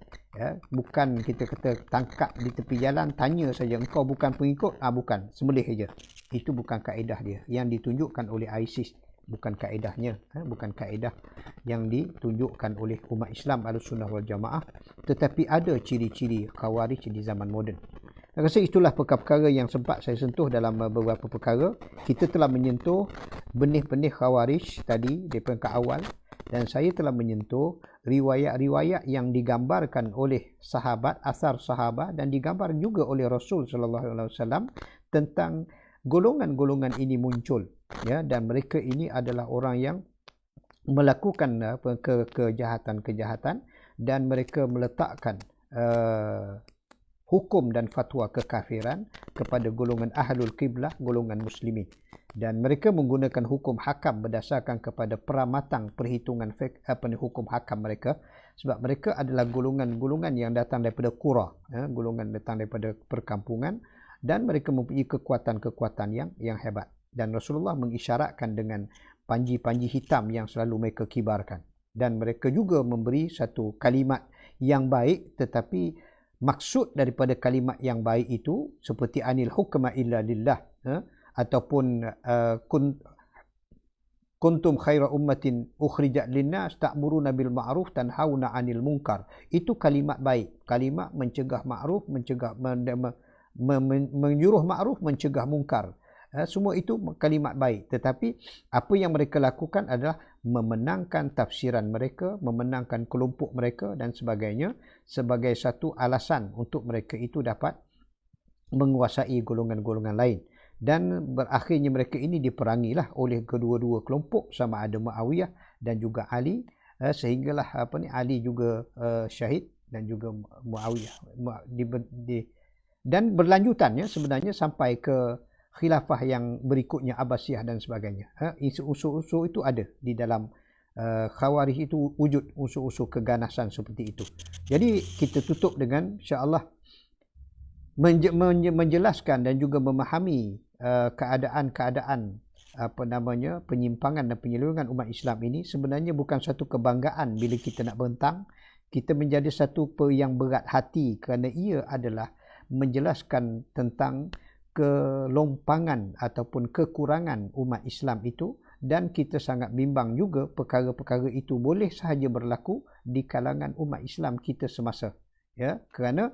Bukan kita kata tangkap di tepi jalan, tanya saja, engkau bukan pengikut? Bukan, sembelih saja. Itu bukan kaedah dia yang ditunjukkan oleh ISIS, bukan kaedahnya, bukan kaedah yang ditunjukkan oleh umat Islam Ahlussunnah wal Jamaah. Tetapi ada ciri-ciri Khawarij di zaman moden. Saya rasa itulah perkara-perkara yang sempat saya sentuh dalam beberapa perkara. Kita telah menyentuh benih-benih Khawarij tadi daripada awal, dan saya telah menyentuh riwayat-riwayat yang digambarkan oleh sahabat, asar sahabat, dan digambar juga oleh Rasul sallallahu alaihi wasallam tentang golongan-golongan ini muncul, dan mereka ini adalah orang yang melakukan kejahatan-kejahatan, dan mereka meletakkan hukum dan fatwa kekafiran kepada golongan ahlul qiblah, golongan muslimin. Dan mereka menggunakan hukum hakam berdasarkan kepada peramatang perhitungan hukum hakam mereka, sebab mereka adalah golongan-golongan yang datang daripada qura, golongan datang daripada perkampungan, dan mereka mempunyai kekuatan-kekuatan yang hebat. Dan Rasulullah mengisyaratkan dengan panji-panji hitam yang selalu mereka kibarkan. Dan mereka juga memberi satu kalimat yang baik, tetapi maksud daripada kalimat yang baik itu seperti anil hukma illa lillah, ataupun kuntum khaira ummatin ukhrijat linnas ta'muruna bil ma'ruf tanhauna 'anil munkar. Itu kalimat baik, kalimat mencegah ma'ruf, menyuruh ma'ruf, mencegah munkar. Semua itu kalimat baik, tetapi apa yang mereka lakukan adalah memenangkan tafsiran mereka, memenangkan kelompok mereka dan sebagainya sebagai satu alasan untuk mereka itu dapat menguasai golongan-golongan lain. Dan berakhirnya mereka ini diperangilah oleh kedua-dua kelompok, sama ada Muawiyah dan juga Ali, sehinggalah Ali juga syahid dan juga Muawiyah dan berlanjutannya sebenarnya sampai ke khilafah yang berikutnya, Abbasiyah dan sebagainya. Unsur-unsur itu ada di dalam Khawarij, itu wujud unsur-unsur keganasan seperti itu. Jadi kita tutup dengan insya-Allah menjelaskan dan juga memahami keadaan-keadaan penyimpangan dan penyelewengan umat Islam ini sebenarnya bukan satu kebanggaan bila kita nak bentang. Kita menjadi satu yang berat hati kerana ia adalah menjelaskan tentang kelompangan ataupun kekurangan umat Islam itu, dan kita sangat bimbang juga perkara-perkara itu boleh sahaja berlaku di kalangan umat Islam kita semasa, kerana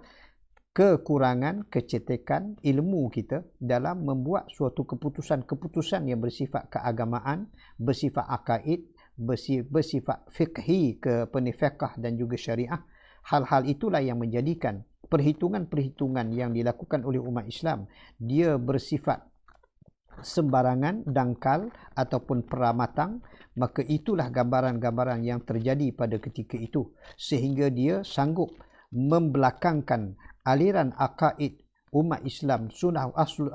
kekurangan, kecetekan ilmu kita dalam membuat suatu keputusan-keputusan yang bersifat keagamaan, bersifat akaid, bersifat fiqhi, fiqh dan juga syariah. Hal-hal itulah yang menjadikan perhitungan-perhitungan yang dilakukan oleh umat Islam dia bersifat sembarangan, dangkal ataupun peramatang. Maka itulah gambaran-gambaran yang terjadi pada ketika itu, sehingga dia sanggup membelakangkan aliran akaid umat Islam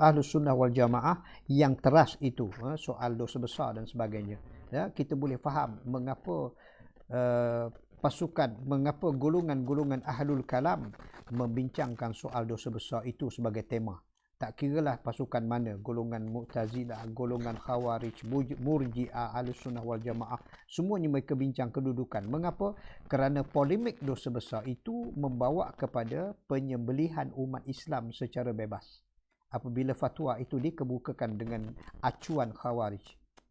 Ahlus Sunnah wal Jamaah yang teras itu, soal dosa besar dan sebagainya. ya, kita boleh faham mengapa mengapa golongan-golongan ahlul kalam membincangkan soal dosa besar itu sebagai tema. Tak kiralah pasukan mana, golongan Mu'tazilah, golongan Khawarij, Murji'ah, Ahlussunnah wal Jamaah, semuanya mereka bincang kedudukan. Mengapa? Kerana polemik dosa besar itu membawa kepada penyembelihan umat Islam secara bebas. Apabila fatwa itu dikemukakan dengan acuan Khawarij.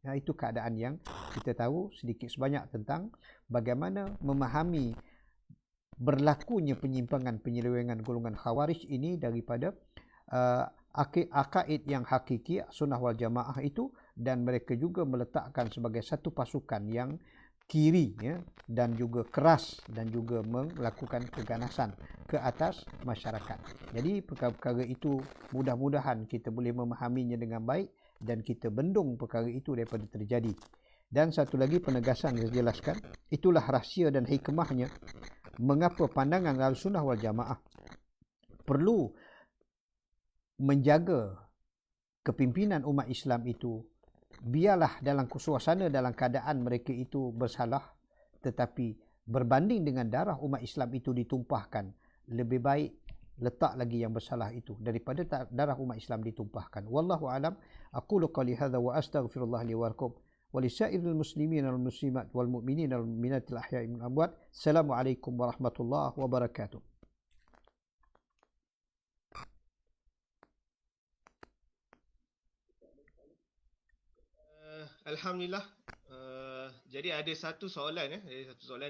Nah, itu keadaan yang kita tahu sedikit sebanyak tentang bagaimana memahami berlakunya penyimpangan penyelewengan golongan Khawarij ini daripada akaid yang hakiki sunnah wal jamaah itu, dan mereka juga meletakkan sebagai satu pasukan yang kiri, ya, dan juga keras dan juga melakukan keganasan ke atas masyarakat. Jadi perkara-perkara itu mudah-mudahan kita boleh memahaminya dengan baik dan kita bendung perkara itu daripada terjadi. Dan satu lagi penegasan yang saya jelaskan, itulah rahsia dan hikmahnya mengapa pandangan Ahlussunnah wal Jamaah perlu menjaga kepimpinan umat Islam itu, biarlah dalam suasana dalam keadaan mereka itu bersalah, tetapi berbanding dengan darah umat Islam itu ditumpahkan, lebih baik letak lagi yang bersalah itu daripada darah umat Islam ditumpahkan. Wallahu alam. Aqulu qali hadza wa astaghfirullah li wa lakum wa lisairil muslimin wal muslimat wal mu'minin wal mu'minatil ahya'i minhum amwat. Assalamualaikum warahmatullahi wabarakatuh. Alhamdulillah. Jadi ada satu soalan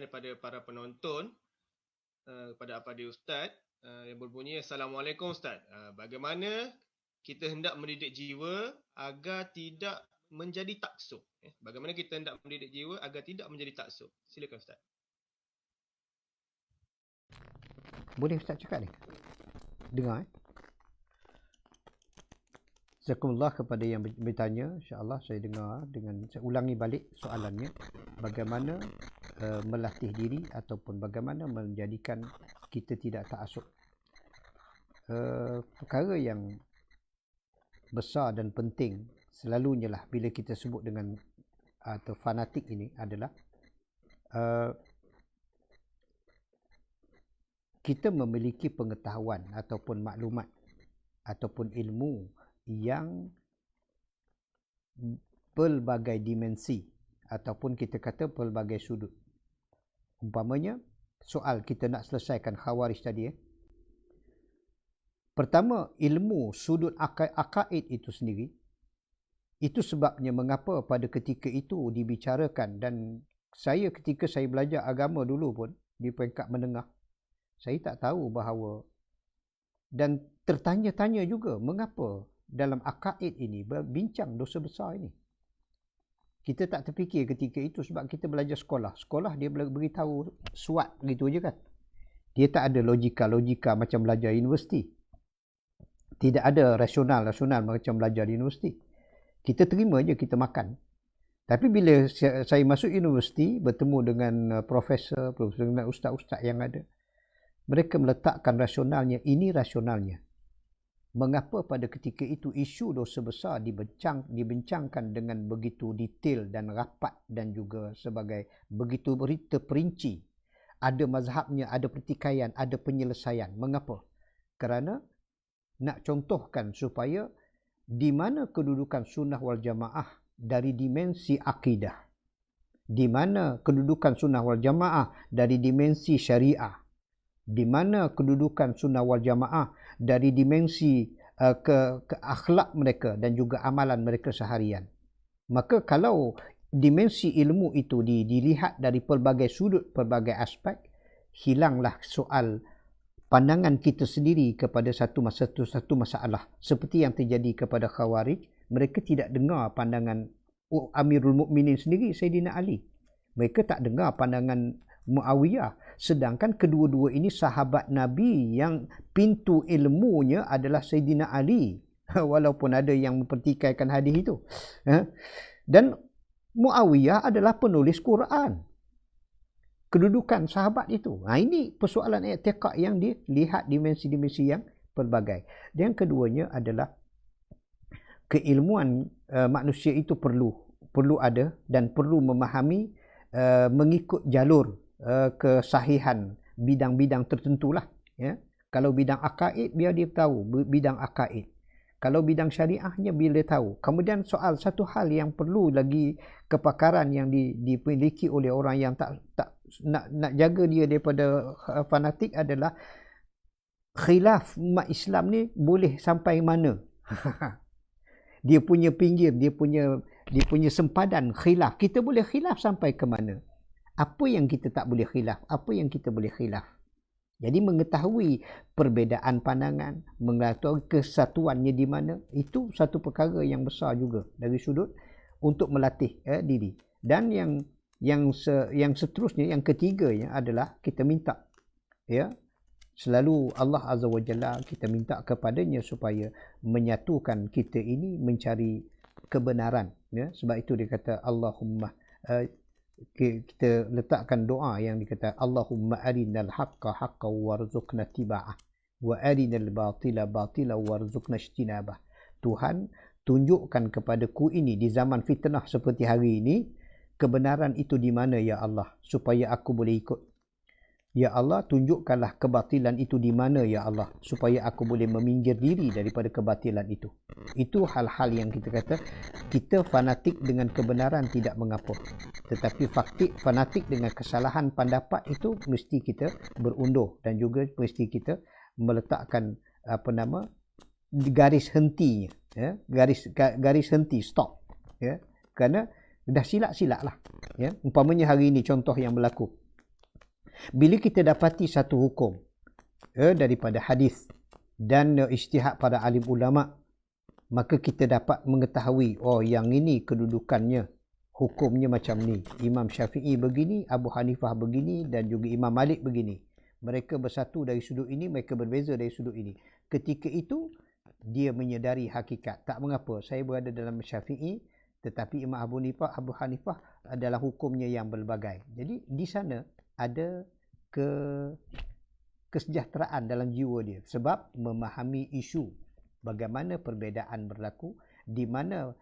daripada para penonton kepada apa dia Ustaz, yang berbunyi, Assalamualaikum Ustaz. Bagaimana kita hendak mendidik jiwa agar tidak menjadi taksub? Bagaimana kita hendak mendidik jiwa agar tidak menjadi taksub? Silakan Ustaz. Boleh Ustaz cakap ni? Dengar. Jazakumullah kepada yang bertanya, insya-Allah saya dengar saya ulangi balik soalannya, bagaimana melatih diri ataupun bagaimana menjadikan kita tidak ta'assub. Perkara yang besar dan penting selalunya lah bila kita sebut dengan atau fanatik ini adalah kita memiliki pengetahuan ataupun maklumat ataupun ilmu yang pelbagai dimensi ataupun kita kata pelbagai sudut. Umpamanya soal kita nak selesaikan Khawarij tadi, pertama, ilmu sudut akaid itu sendiri, itu sebabnya mengapa pada ketika itu dibicarakan, dan saya ketika saya belajar agama dulu pun di peringkat menengah, saya tak tahu bahawa, dan tertanya-tanya juga mengapa dalam akaid ini berbincang dosa besar ini. Kita tak terfikir ketika itu sebab kita belajar sekolah. Sekolah dia beritahu SWOT gitu je kan. Dia tak ada logika macam belajar universiti. Tidak ada rasional macam belajar di universiti. Kita terima je, kita makan. Tapi bila saya masuk universiti, bertemu dengan profesor dengan ustaz-ustaz yang ada, mereka meletakkan rasionalnya, ini rasionalnya. Mengapa pada ketika itu isu dosa besar dibincangkan dengan begitu detail dan rapat dan juga sebagai begitu terperinci. Ada mazhabnya, ada pertikaian, ada penyelesaian. Mengapa? Kerana nak contohkan supaya di mana kedudukan sunnah wal jamaah dari dimensi akidah. Di mana kedudukan sunnah wal jamaah dari dimensi syariah. Di mana kedudukan sunnah wal jamaah dari dimensi ke akhlak mereka dan juga amalan mereka seharian. Maka kalau dimensi ilmu itu dilihat dari pelbagai sudut, pelbagai aspek, hilanglah soal pandangan kita sendiri kepada satu masalah. Seperti yang terjadi kepada Khawarij, mereka tidak dengar pandangan Amirul Mukminin sendiri, Sayyidina Ali. Mereka tak dengar pandangan Muawiyah, sedangkan kedua-dua ini sahabat Nabi yang pintu ilmunya adalah Sayyidina Ali, walaupun ada yang mempertikaikan hadis itu. Dan Muawiyah adalah penulis Quran. Kedudukan sahabat itu. Ini persoalan i'tiqad yang dilihat dimensi-dimensi yang pelbagai. Dan yang keduanya adalah keilmuan manusia itu perlu perlu ada dan perlu memahami mengikut jalur kesahihan bidang-bidang tertentulah, ya. Kalau bidang akaid, biar dia tahu bidang akaid. Kalau bidang syariahnya, biar dia tahu. Kemudian soal satu hal yang perlu lagi kepakaran yang dimiliki oleh orang yang tak nak jaga dia daripada fanatik adalah khilaf umat Islam ni boleh sampai mana. Dia punya pinggir, dia punya sempadan khilaf. Kita boleh khilaf sampai ke mana? Apa yang kita tak boleh khilaf? Apa yang kita boleh khilaf? Jadi mengetahui perbezaan pandangan, mengetahui kesatuannya di mana, itu satu perkara yang besar juga dari sudut untuk melatih diri. Dan yang seterusnya, yang ketiganya adalah kita minta, ya, selalu Allah Azza wa Jalla, kita minta kepadanya supaya menyatukan kita ini mencari kebenaran, ya. Sebab itu dia kata Allahumma, kita letakkan doa yang dikata Allahumma arinal haqqa haqqan warzuqna tiba'ah wa arinal batila batila warzuqna ijtinabah. Tuhan, tunjukkan kepadaku ini di zaman fitnah seperti hari ini, kebenaran itu di mana ya Allah, supaya aku boleh ikut. Ya Allah, tunjukkanlah kebatilan itu di mana ya Allah, supaya aku boleh meminggir diri daripada kebatilan itu. Itu hal-hal yang kita kata, kita fanatik dengan kebenaran tidak mengapa. Tetapi fanatik dengan kesalahan pendapat itu mesti kita berundur, dan juga mesti kita meletakkan garis hentinya, ya? garis henti, stop, ya? Kerana dah silap-silap lah, ya? Umpamanya hari ini contoh yang berlaku, bila kita dapati satu hukum daripada hadis dan ijtihad para alim ulama, maka kita dapat mengetahui, oh yang ini kedudukannya, hukumnya macam ni. Imam Syafi'i begini, Abu Hanifah begini, dan juga Imam Malik begini. Mereka bersatu dari sudut ini, mereka berbeza dari sudut ini. Ketika itu dia menyedari hakikat. Tak mengapa saya berada dalam Syafi'i, tetapi Imam Abu Hanifah adalah hukumnya yang berbagai. Jadi di sana ada kesejahteraan dalam jiwa dia, sebab memahami isu bagaimana perbezaan berlaku, di mana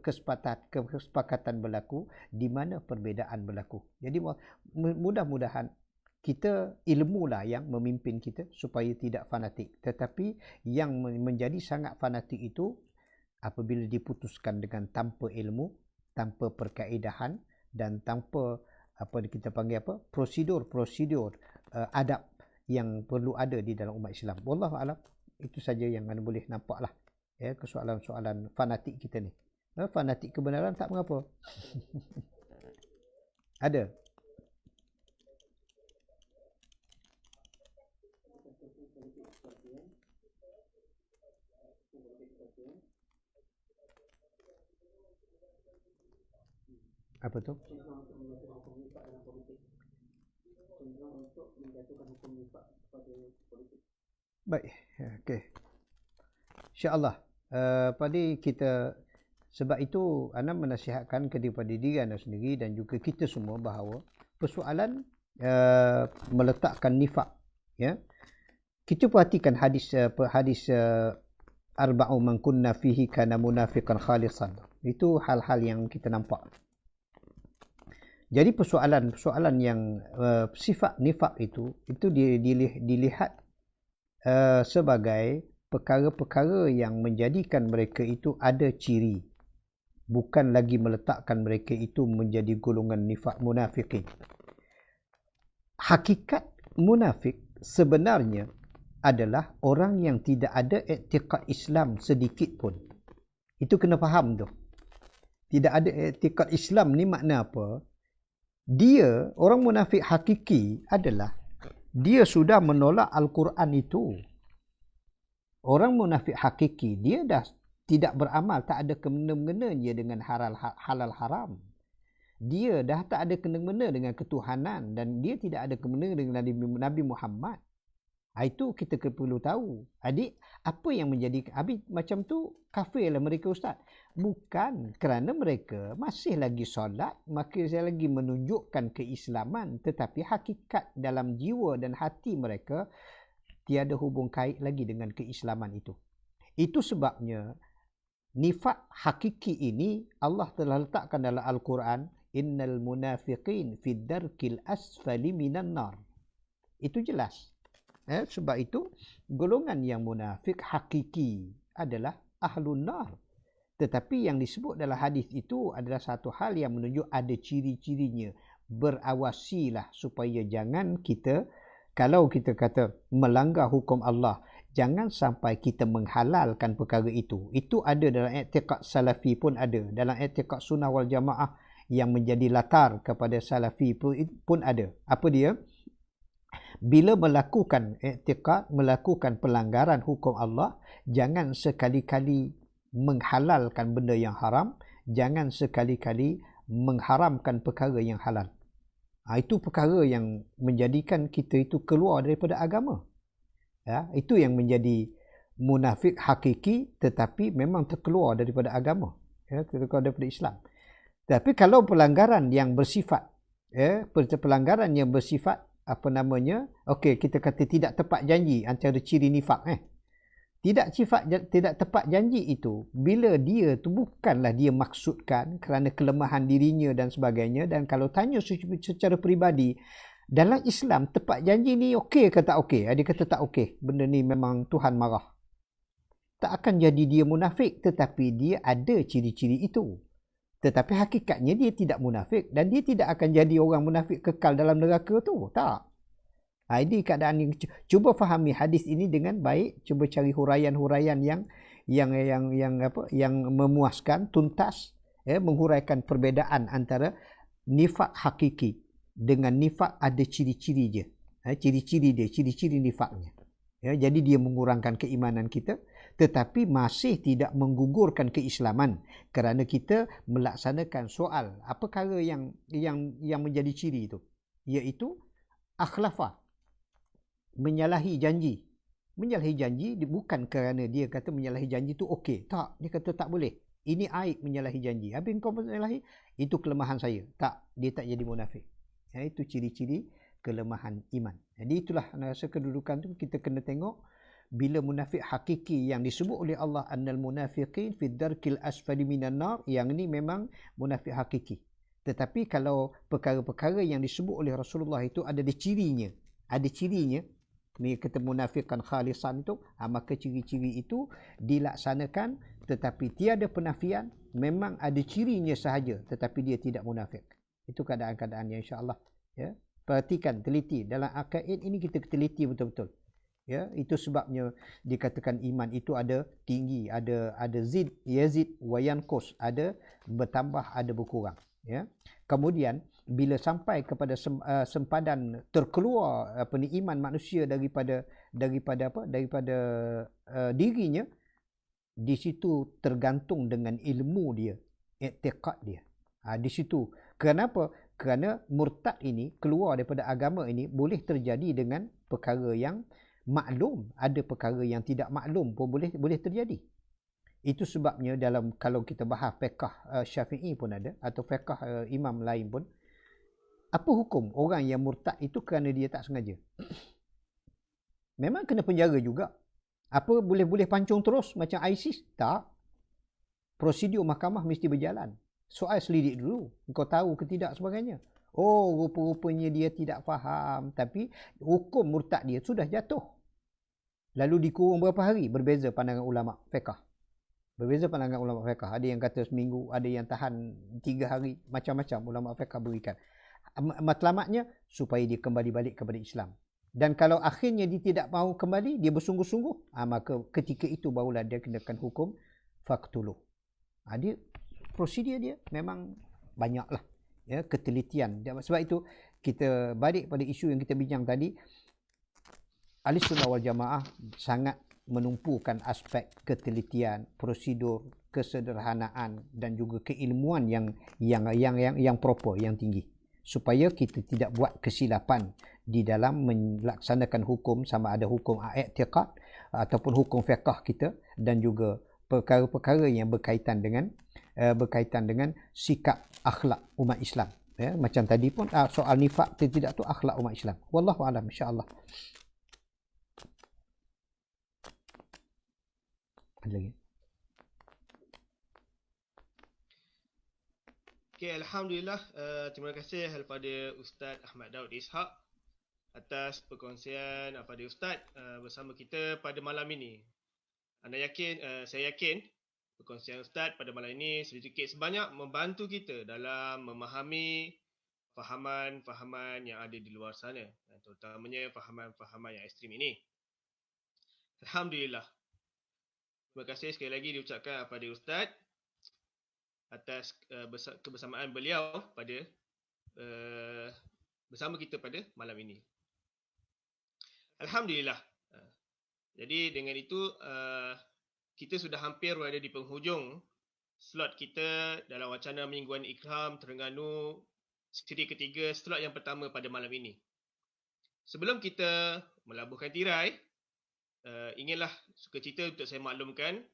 kesepakatan berlaku, di mana perbezaan berlaku. Jadi mudah-mudahan kita, ilmulah yang memimpin kita supaya tidak fanatik. Tetapi yang menjadi sangat fanatik itu apabila diputuskan dengan tanpa ilmu, tanpa perkaedahan, dan tanpa kita panggil prosedur adab yang perlu ada di dalam umat Islam. Wallahu a'lam. Itu saja yang anda boleh nampaklah, ya, soalan-soalan fanatik kita ni. Fanatik kebenaran tak mengapa. Ada. Apa tu? Baik, okey. InsyaAllah pada kita, sebab itu anda menasihatkan kepada diri anda sendiri dan juga kita semua bahawa persoalan meletakkan nifak, ya. Kita perhatikan hadis arba'u man kunna fihi kana munafiqan khalisan. Itu hal-hal yang kita nampak. Jadi persoalan yang sifat nifak itu dilihat sebagai perkara-perkara yang menjadikan mereka itu ada ciri, bukan lagi meletakkan mereka itu menjadi golongan nifak munafikin. Hakikat munafik sebenarnya adalah orang yang tidak ada i'tiqad Islam sedikit pun. Itu kena faham tu. Tidak ada i'tiqad Islam ni makna apa? Dia, orang munafik hakiki adalah dia sudah menolak Al-Quran itu. Orang munafik hakiki, dia dah tidak beramal, tak ada kena-menanya dengan halal haram. Dia dah tak ada kena-mena dengan ketuhanan, dan dia tidak ada kena-mena dengan Nabi Muhammad. Itu kita perlu tahu. Adik, apa yang menjadi macam tu kafirlah mereka, ustaz. Bukan kerana mereka masih lagi solat, masih lagi menunjukkan keislaman, tetapi hakikat dalam jiwa dan hati mereka tiada hubung kait lagi dengan keislaman itu. Itu sebabnya Nifak hakiki ini Allah telah letakkan dalam Al-Quran, innal munafiqin fid darkil asfali minan nar. Itu jelas. Sebab itu golongan yang munafik hakiki adalah ahlun nar. Tetapi yang disebut dalam hadis itu adalah satu hal yang menunjuk ada ciri-cirinya. Berawasilah supaya jangan kita, kalau kita kata melanggar hukum Allah, jangan sampai kita menghalalkan perkara itu. Itu ada dalam i'tiqad salafi pun ada. Dalam i'tiqad sunnah wal jamaah yang menjadi latar kepada salafi pun ada. Apa dia? Bila melakukan i'tiqad, melakukan pelanggaran hukum Allah, jangan sekali-kali menghalalkan benda yang haram, jangan sekali-kali mengharamkan perkara yang halal. Itu perkara yang menjadikan kita itu keluar daripada agama. Itu yang menjadi munafik hakiki, tetapi memang terkeluar daripada agama, terkeluar daripada Islam. Tapi kalau pelanggaran yang bersifat pelanggaran yang bersifat kita kata tidak tepat janji, antara ciri nifak. Tidak tepat janji itu bila dia tu bukanlah dia maksudkan kerana kelemahan dirinya dan sebagainya. Dan kalau tanya secara peribadi, dalam Islam tepat janji ni okey ke tak okey? Dia kata tak okey. Benda ni memang Tuhan marah. Tak akan jadi dia munafik, tetapi dia ada ciri-ciri itu. Tetapi hakikatnya dia tidak munafik dan dia tidak akan jadi orang munafik kekal dalam neraka tu. Tak. Ini keadaan yang cuba fahami hadis ini dengan baik, cuba cari huraian-huraian yang memuaskan, tuntas, menghuraikan perbezaan antara nifak hakiki dengan nifak ada ciri-ciri dia. Ciri-ciri dia, ciri-ciri nifaknya. Jadi dia mengurangkan keimanan kita, tetapi masih tidak menggugurkan keislaman kerana kita melaksanakan soal apa perkara yang menjadi ciri itu, iaitu akhlafa, menyalahi janji. Menyalahi janji bukan kerana dia kata menyalahi janji itu okey. Tak, dia kata tak boleh. Ini aib menyalahi janji. Habis kau menyalahi, itu kelemahan saya. Tak, dia tak jadi munafik. Itu ciri-ciri kelemahan iman. Jadi itulah rasa kedudukan tu kita kena tengok. Bila munafik hakiki yang disebut oleh Allah, annal munafiqin fid darkil asfali minan nar, yang ini memang munafik hakiki. Tetapi kalau perkara-perkara yang disebut oleh Rasulullah itu ada cirinya, ni kata munafikan khalisan itu, maka ciri-ciri itu dilaksanakan, tetapi tiada penafian, memang ada cirinya sahaja, tetapi dia tidak munafik. Itu keadaan-keadaan yang insya-Allah, perhatikan, teliti dalam akaid ini, kita teliti betul-betul. Itu sebabnya dikatakan iman itu ada tinggi, ada yazid wa yanqus, ada bertambah, ada berkurang. Kemudian bila sampai kepada sempadan terkeluar iman manusia daripada dirinya, di situ tergantung dengan ilmu dia, i'tiqad dia. Di situ. Kenapa? Kerana murtad ini keluar daripada agama ini boleh terjadi dengan perkara yang maklum, ada perkara yang tidak maklum pun boleh terjadi. Itu sebabnya kalau kita bahas fiqh Syafi'i pun ada, atau fiqh imam lain pun, apa hukum orang yang murtad itu kerana dia tak sengaja? Memang kena penjara juga. Apa boleh pancung terus macam ISIS? Tak. Prosedur mahkamah mesti berjalan. Soal selidik dulu, kau tahu ke tidak sebagainya. Oh, rupa-rupanya dia tidak faham, tapi hukum murtad dia sudah jatuh. Lalu dikurung berapa hari? Berbeza pandangan ulama fiqh. Berbeza pandangan ulama fiqh. Ada yang kata seminggu, ada yang tahan 3 hari, macam-macam ulama fiqh berikan. Matlamatnya supaya dia kembali balik kepada Islam. Dan kalau akhirnya dia tidak mahu kembali, dia bersungguh-sungguh, maka ketika itu barulah dia kenakan hukum faqtuluh. Dia prosedur dia memang banyaklah, ketelitian. Sebab itu kita balik pada isu yang kita bincang tadi, Ahlussunnah wal Jamaah sangat menumpukan aspek ketelitian, prosedur, kesederhanaan dan juga keilmuan yang proper, yang tinggi, supaya kita tidak buat kesilapan di dalam melaksanakan hukum, sama ada hukum i'tiqad ataupun hukum fiqh kita, dan juga perkara-perkara yang berkaitan dengan sikap akhlak umat Islam. Macam tadi pun soal nifak tidak tu akhlak umat Islam. Wallahu a'lam, insya-Allah. Ada lagi? Okay, Alhamdulillah. Terima kasih kepada Ustaz Ahmad Daud Ishak atas perkongsian pada Ustaz bersama kita pada malam ini. Saya yakin perkongsian Ustaz pada malam ini sedikit sebanyak membantu kita dalam memahami fahaman-fahaman yang ada di luar sana, terutamanya fahaman-fahaman yang ekstrim ini. Alhamdulillah. Terima kasih sekali lagi diucapkan kepada Ustaz atas kebersamaan beliau pada bersama kita pada malam ini. Alhamdulillah. Jadi dengan itu kita sudah hampir berada di penghujung slot kita dalam wacana Mingguan Ikram Terengganu siri ketiga, slot yang pertama pada malam ini. Sebelum kita melabuhkan tirai, inginlah sukacita untuk saya maklumkan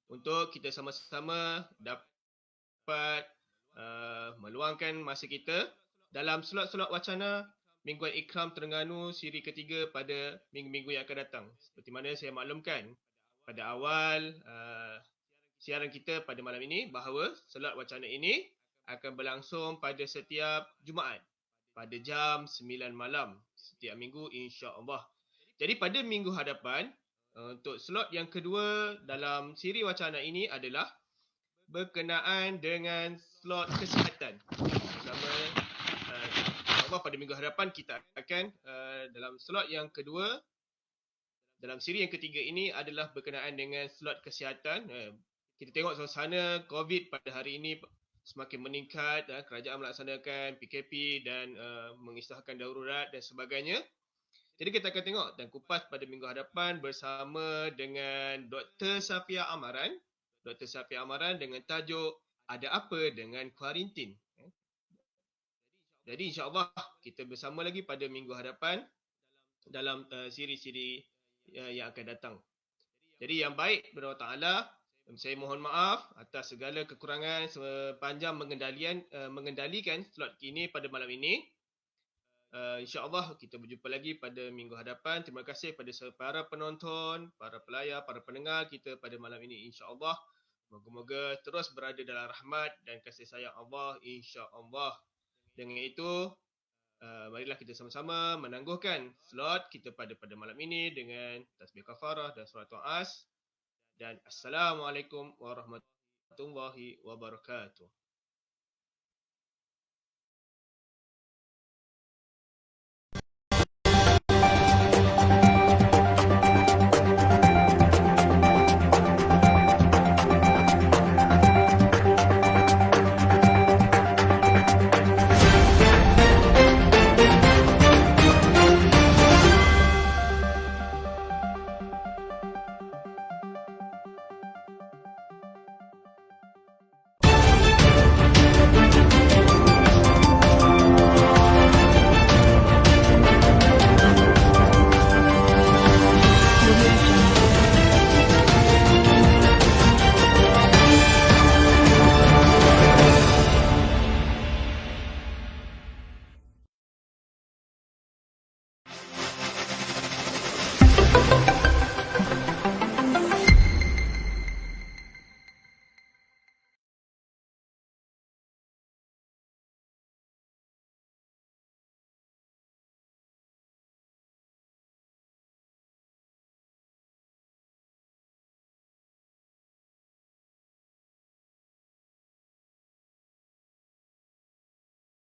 untuk kita sama-sama dapat meluangkan masa kita dalam slot-slot wacana Mingguan Ikram Terengganu siri ketiga pada minggu-minggu yang akan datang. Seperti mana saya maklumkan pada awal siaran kita pada malam ini bahawa slot wacana ini akan berlangsung pada setiap Jumaat pada jam 9 malam setiap minggu insya-Allah. Jadi pada minggu hadapan untuk slot yang kedua dalam siri wacana ini adalah berkenaan dengan slot kesihatan. Bersama insya-Allah pada minggu hadapan kita akan dalam slot yang kedua dalam siri yang ketiga ini adalah berkenaan dengan slot kesihatan. Kita tengok suasana COVID pada hari ini semakin meningkat, kerajaan melaksanakan PKP dan mengisytiharkan darurat dan sebagainya. Jadi kita akan tengok dan kupas pada minggu hadapan bersama dengan Dr. Safia Amaran. Dr. Safia Amaran dengan tajuk Ada Apa Dengan Kuarantin. Jadi insya-Allah kita bersama lagi pada minggu hadapan dalam siri-siri yang akan datang. Jadi yang baik kepada Allah Ta'ala, saya mohon maaf atas segala kekurangan sepanjang mengendalikan slot ini pada malam ini. InsyaAllah kita berjumpa lagi pada minggu hadapan. Terima kasih kepada para penonton, para pelayar, para pendengar kita pada malam ini insyaAllah. Moga-moga terus berada dalam rahmat dan kasih sayang Allah insyaAllah. Dengan itu, marilah kita sama-sama menangguhkan slot kita pada malam ini dengan tasbih kafarah dan solat as. Dan Assalamualaikum warahmatullahi wabarakatuh.